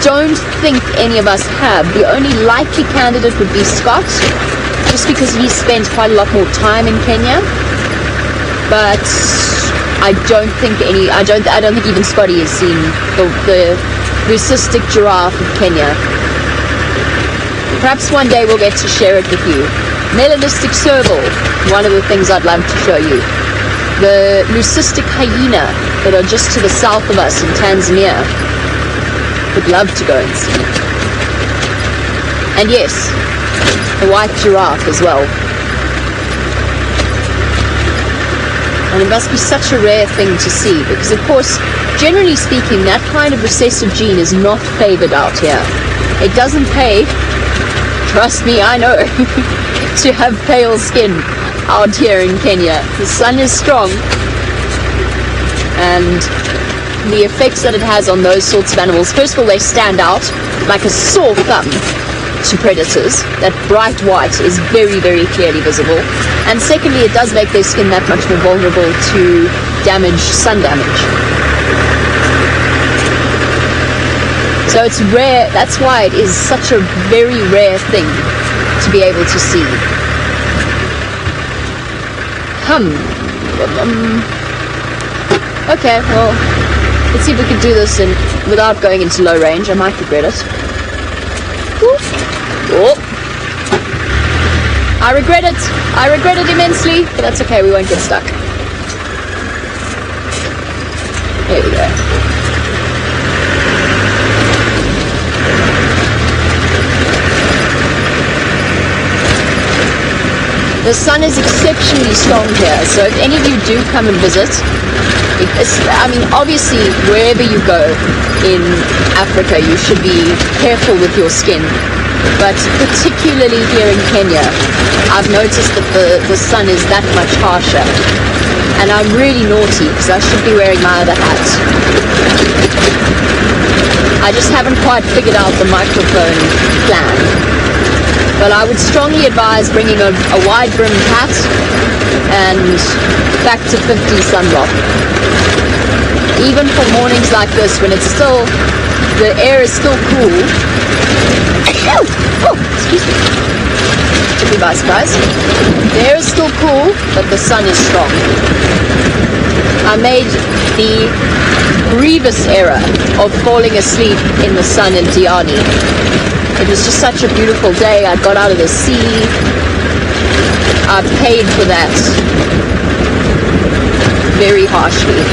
don't think any of us have. The only likely candidate would be Scott, just because he spent quite a lot more time in Kenya. But I don't think even Scotty has seen the leucistic giraffe of Kenya. Perhaps one day we'll get to share it with you. Melanistic serval, one of the things I'd love to show you. The leucistic hyena that are just to the south of us in Tanzania. Would love to go and see. And yes, the white giraffe as well. And it must be such a rare thing to see, because of course, generally speaking, that kind of recessive gene is not favored out here. It doesn't pay, trust me, I know, to have pale skin out here in Kenya. The sun is strong, and the effects that it has on those sorts of animals, first of all, they stand out like a sore thumb to predators. That bright white is very, very clearly visible. And secondly, it does make their skin that much more vulnerable to damage, sun damage. So it's rare. That's why it is such a very rare thing to be able to see. Okay, well, let's see if we can do this without going into low range. I might regret it. Oh. I regret it. I regret it immensely, but that's okay. We won't get stuck. There we go. The sun is exceptionally strong here, so if any of you do come and visit, obviously, wherever you go in Africa, you should be careful with your skin. But particularly here in Kenya, I've noticed that the sun is that much harsher. And I'm really naughty, because I should be wearing my other hat. I just haven't quite figured out the microphone plan. But I would strongly advise bringing a wide-brimmed hat and back to 50 sunblock. Even for mornings like this, when it's still, the air is still cool. Oh, excuse me. Took me by surprise. The air is still cool, but the sun is strong. I made the grievous error of falling asleep in the sun in Diani. It was just such a beautiful day. I got out of the sea. I paid for that very harshly.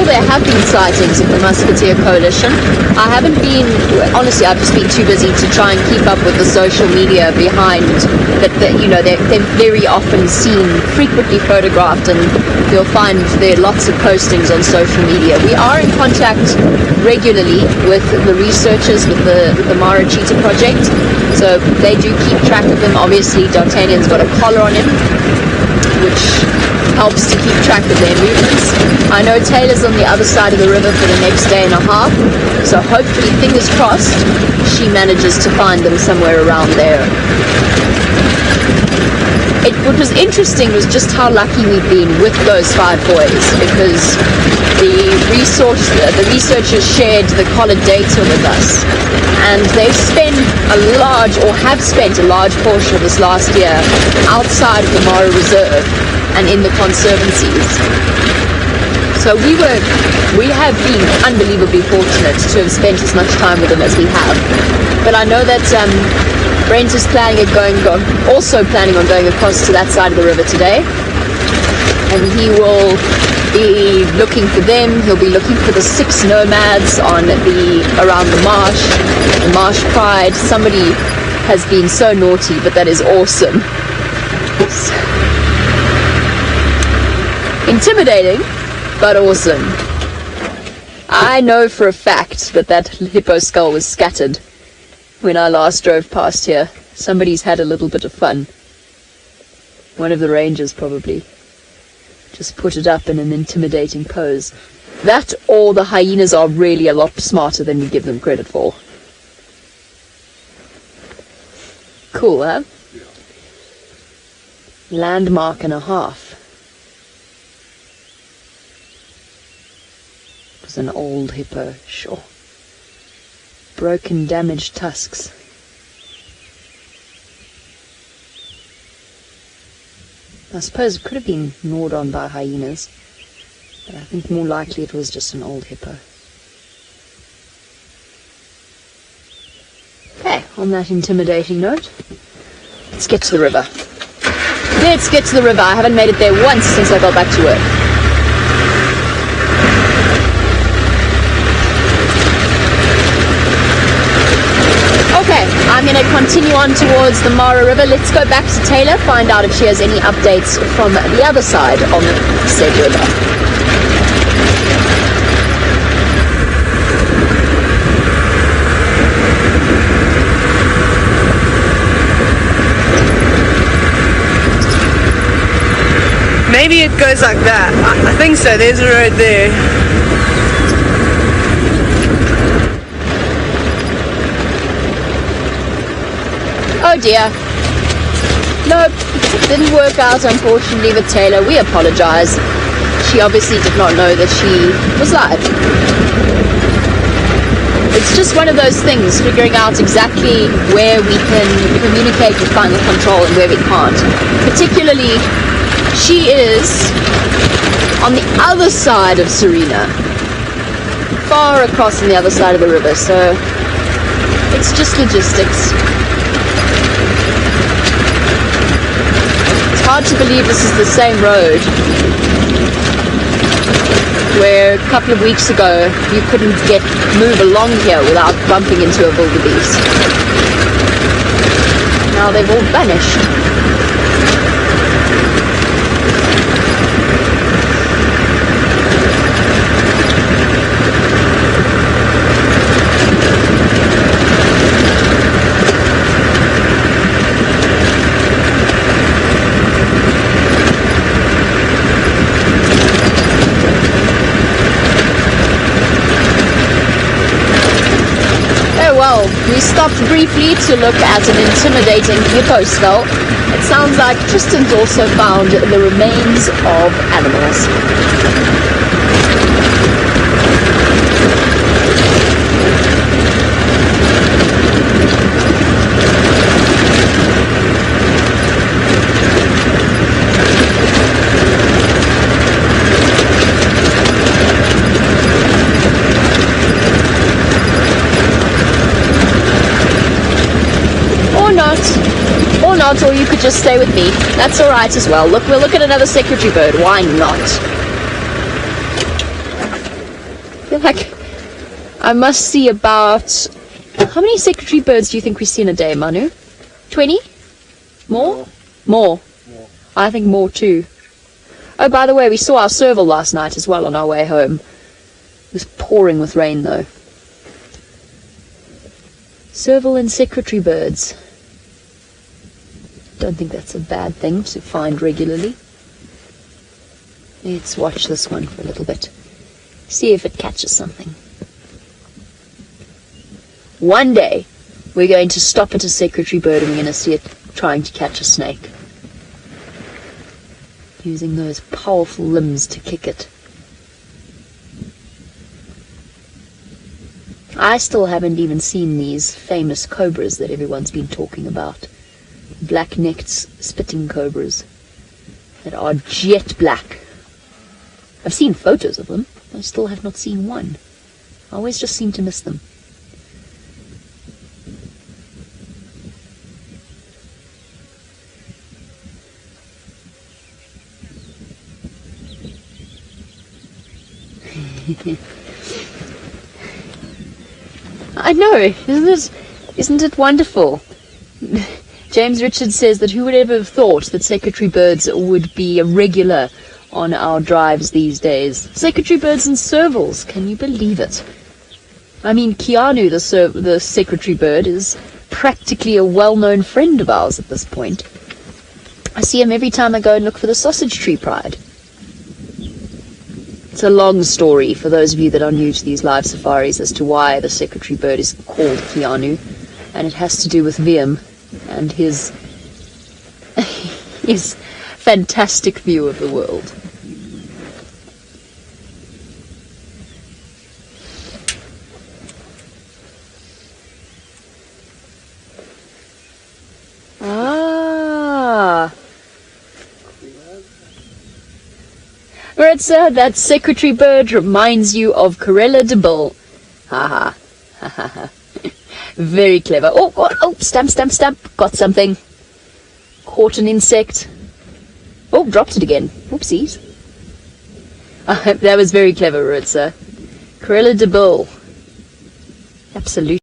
There have been sightings of the Musketeer Coalition. I haven't been, honestly, I've just been too busy to try and keep up with the social media behind that. They're very often seen, frequently photographed, and you'll find there are lots of postings on social media. We are in contact regularly with the researchers with the Mara Cheetah project, so they do keep track of them. Obviously, D'Artagnan's got a collar on him, which helps to keep track of their movements. I know Taylor's on the other side of the river for the next day and a half, so hopefully, fingers crossed, she manages to find them somewhere around there. It would what was interesting was just how lucky we've been with those 5 boys, because the researchers shared the collared data with us, and they've spent have spent a large portion of this last year outside of the Mara Reserve and in the conservancies. So we have been unbelievably fortunate to have spent as much time with them as we have. But I know that Brent is also planning on going across to that side of the river today, and he will be looking for them. He'll be looking for the 6 nomads around the marsh pride. Somebody has been so naughty, but that is awesome. Intimidating, but awesome. I know for a fact that hippo skull was scattered when I last drove past here. Somebody's had a little bit of fun. One of the rangers probably just put it up in an intimidating pose. That, or the hyenas are really a lot smarter than we give them credit for. Cool, huh? Yeah. Landmark and a half. It was an old hippo, sure. Broken, damaged tusks. I suppose it could have been gnawed on by hyenas, but I think more likely it was just an old hippo. Okay, on that intimidating note, let's get to the river. Let's get to the river. I haven't made it there once since I got back to work. Okay, I'm going to continue on towards the Mara River. Let's go back to Taylor, find out if she has any updates from the other side on the said river. Maybe it goes like that. I think so. There's a road there. Oh dear. Nope, didn't work out unfortunately with Taylor. We apologize. She obviously did not know that she was live. It's just one of those things, figuring out exactly where we can communicate with final control and where we can't. Particularly, she is on the other side of Serena, far across on the other side of the river, so it's just logistics. It's hard to believe this is the same road where a couple of weeks ago you couldn't move along here without bumping into a wildebeest. Now they've all vanished. We stopped briefly to look at an intimidating hippo skull. It sounds like Tristan's also found the remains of animals. Or you could just stay with me. That's alright as well. Look, we'll look at another secretary bird. Why not? I feel like I must see about... How many secretary birds do you think we see in a day, Manu? 20? More? More. I think more too. Oh, by the way, we saw our serval last night as well on our way home. It was pouring with rain though. Serval and secretary birds. Don't think that's a bad thing to find regularly. Let's watch this one for a little bit. See if it catches something. One day, we're going to stop at a secretary bird and we're going to see it trying to catch a snake. using those powerful limbs to kick it. I still haven't even seen these famous cobras that everyone's been talking about. Black-necked spitting cobras that are jet black. I've seen photos of them. I still have not seen one. I always just seem to miss them. I know, isn't it wonderful? James Richards says that who would ever have thought that secretary birds would be a regular on our drives these days. Secretary birds and servals, can you believe it? I mean, Keanu, the secretary bird, is practically a well-known friend of ours at this point. I see him every time I go and look for the sausage tree pride. It's a long story for those of you that are new to these live safaris as to why the secretary bird is called Keanu, and it has to do with Liam and his his fantastic view of the world. Maritza, that secretary bird reminds you of Corella de Bull. Ha ha. Very clever. Oh, stamp. Got something. Caught an insect. Oh, dropped it again. Whoopsies. That was very clever, Maritza. Corella de Bull. Absolutely.